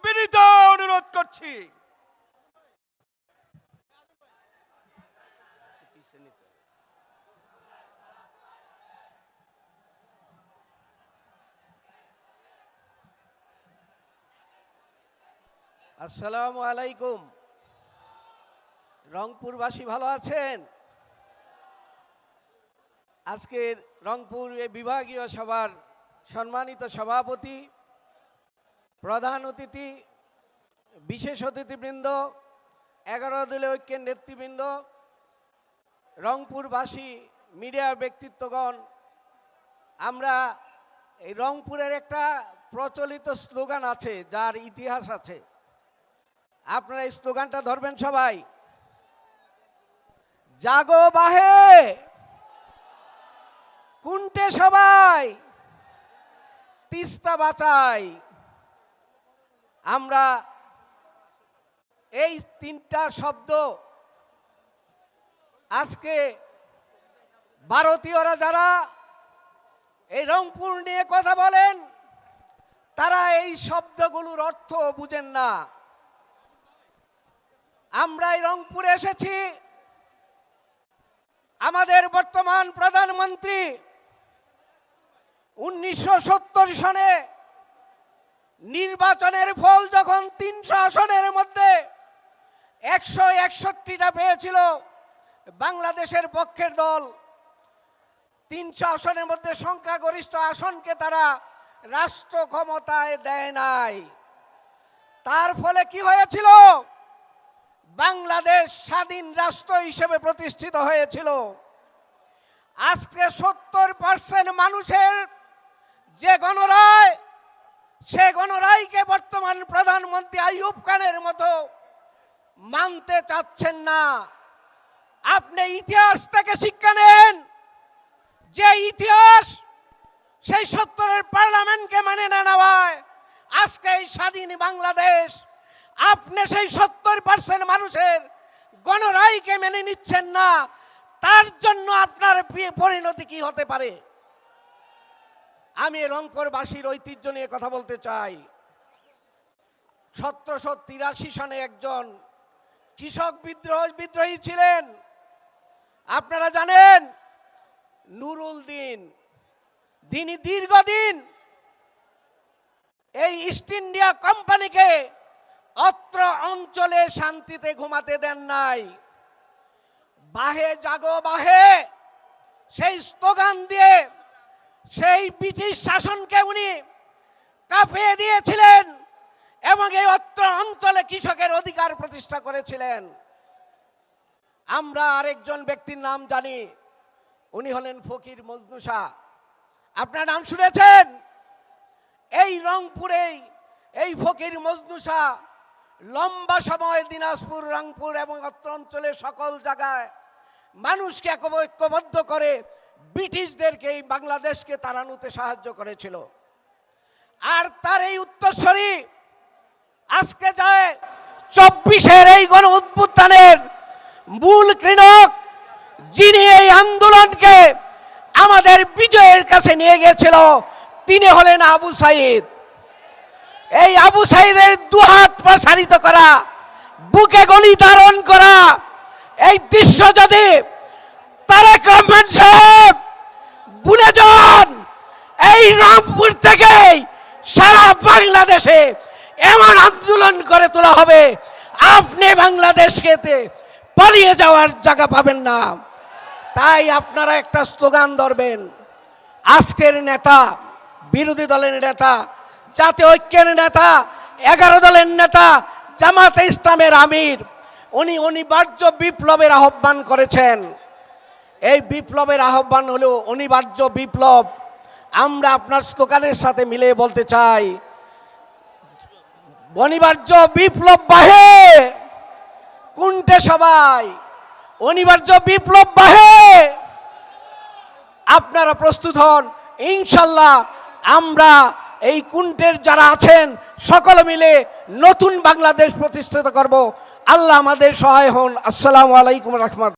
বিনীত অনুরোধ করছি। আসসালামু আলাইকুম। রংপুরবাসী ভালো আছেন? আজকের রংপুর বিভাগীয় সভার সম্মানিত সভাপতি, প্রধান অতিথি, বিশেষ অতিথিবৃন্দ, 11 দলীয় ঐক্যের নেতৃবৃন্দ, রংপুরবাসী, মিডিয়া ব্যক্তিত্বগণ, আমরা এই রংপুরের একটা প্রচলিত স্লোগান আছে, যার ইতিহাস আছে। আপনারা এই স্লোগানটা ধরবেন সবাই। জাগো বাহে, কুন্টে সবাই, তিস্তা বাঁচাই। আমরা এই 3টা শব্দ আজকে ভারতীয়রা যারা এই রংপুর নিয়ে কথা বলেন, তারা এই শব্দগুলোর অর্থ বুঝেন না। আমরা এই রংপুরে এসেছি, আমাদের বর্তমান প্রধানমন্ত্রী 1970 সনে নির্বাচনের ফল যখন 300 আসনের মধ্যে 161টা পেয়েছিল বাংলাদেশের পক্ষের দল, 300 আসনের মধ্যে সংখ্যাগরিষ্ঠ আসনকে তারা রাষ্ট্র ক্ষমতায় দেয় নাই। তার ফলে কি হয়েছিল? বাংলাদেশ স্বাধীন রাষ্ট্র হিসেবে প্রতিষ্ঠিত হয়েছিল। আজকে 70% মানুষের যে গণরায়, সে গণরায়কে বর্তমান প্রধানমন্ত্রী আইয়ুব খানের মতো মানতে চাচ্ছেন না। আপনি ইতিহাস থেকে শিক্ষা নেন, যে ইতিহাস সেই 70-এর পার্লামেন্টকে মানে না নেওয়ায় আজকে এই স্বাধীন বাংলাদেশ। আপনি সেই 70% মানুষের গণরায়কে মেনে নিচ্ছেন না, তার জন্য আপনার পরিণতি কি হতে পারে? আমি রংপুরবাসীর ঐতিহ্য নিয়ে কথা বলতে চাই। 1783 সনে একজন কৃষক বিদ্রোহী ছিলেন, আপনারা জানেন, নুরুল দিন। তিনি দীর্ঘদিন এই ইস্ট ইন্ডিয়া কোম্পানিকে অত্র অঞ্চলে শান্তিতে ঘুমাতে দেন নাই। বাহে জাগো বাহে সেই স্লোগান দিয়ে সেই ব্রিটিশ শাসনকে উনি কাঁপিয়ে দিয়েছিলেন এবং এই অত্র অঞ্চলে কৃষকের অধিকার প্রতিষ্ঠা করেছিলেন। আমরা আরেকজন ব্যক্তির নাম জানি, উনি হলেন ফকির মজনু শাহ। আপনার নাম শুনেছেন? এই রংপুরে এই ফকির মজনু শাহ লম্বা সময় দিনাজপুর, রংপুর এবং অত্র অঞ্চলের সকল জায়গায় মানুষকে ঐক্যবদ্ধ করে ব্রিটিশদেরকে এই বাংলাদেশকে তাড়ানোতে সাহায্য করেছিল। আর তার এই উত্তরসূরি আজকে যায় 24-এর এই গণ উত্থানের মূল কৃণক, যিনি এই আন্দোলনকে আমাদের বিজয়ের কাছে নিয়ে গিয়েছিল, তিনি হলেন আবু সাইদ। এই আবু সাইদের দুহাত প্রসারিত করা, বুকে গলি ধারণ করা এই দৃশ্য যদি তারেক রহমান সাহেব ভুলে যান, এই রংপুর থেকে সারা বাংলাদেশে এমন আন্দোলন করে তোলা হবে, আপনি বাংলাদেশকে পালিয়ে যাওয়ার জায়গা পাবেন না। তাই আপনারা একটা স্লোগান ধরবেন। আজকের নেতা, বিরোধী দলের নেতা, জাতীয় ঐক্যের নেতা, 11 দলের নেতা, জামাতে ইসলামের আমির, উনি অনিবার্য বিপ্লবের আহ্বান করেছেন। এই বিপ্লবের আহ্বান হলো অনিবার্য বিপ্লব। আমরা আপনার স্লোগানের সাথে মিলে বলতে চাই, অনিবার্য বিপ্লব বাহে কুণ্ঠে সবাই, অনিবার্য বিপ্লব বাহে। আপনারা প্রস্তুত হন, ইনশাল্লাহ আমরা এই কুণ্ঠের যারা আছেন সকলে মিলে নতুন বাংলাদেশ প্রতিষ্ঠিত করব। আল্লাহ আমাদের সহায় হন। আসসালামু আলাইকুম রহমত।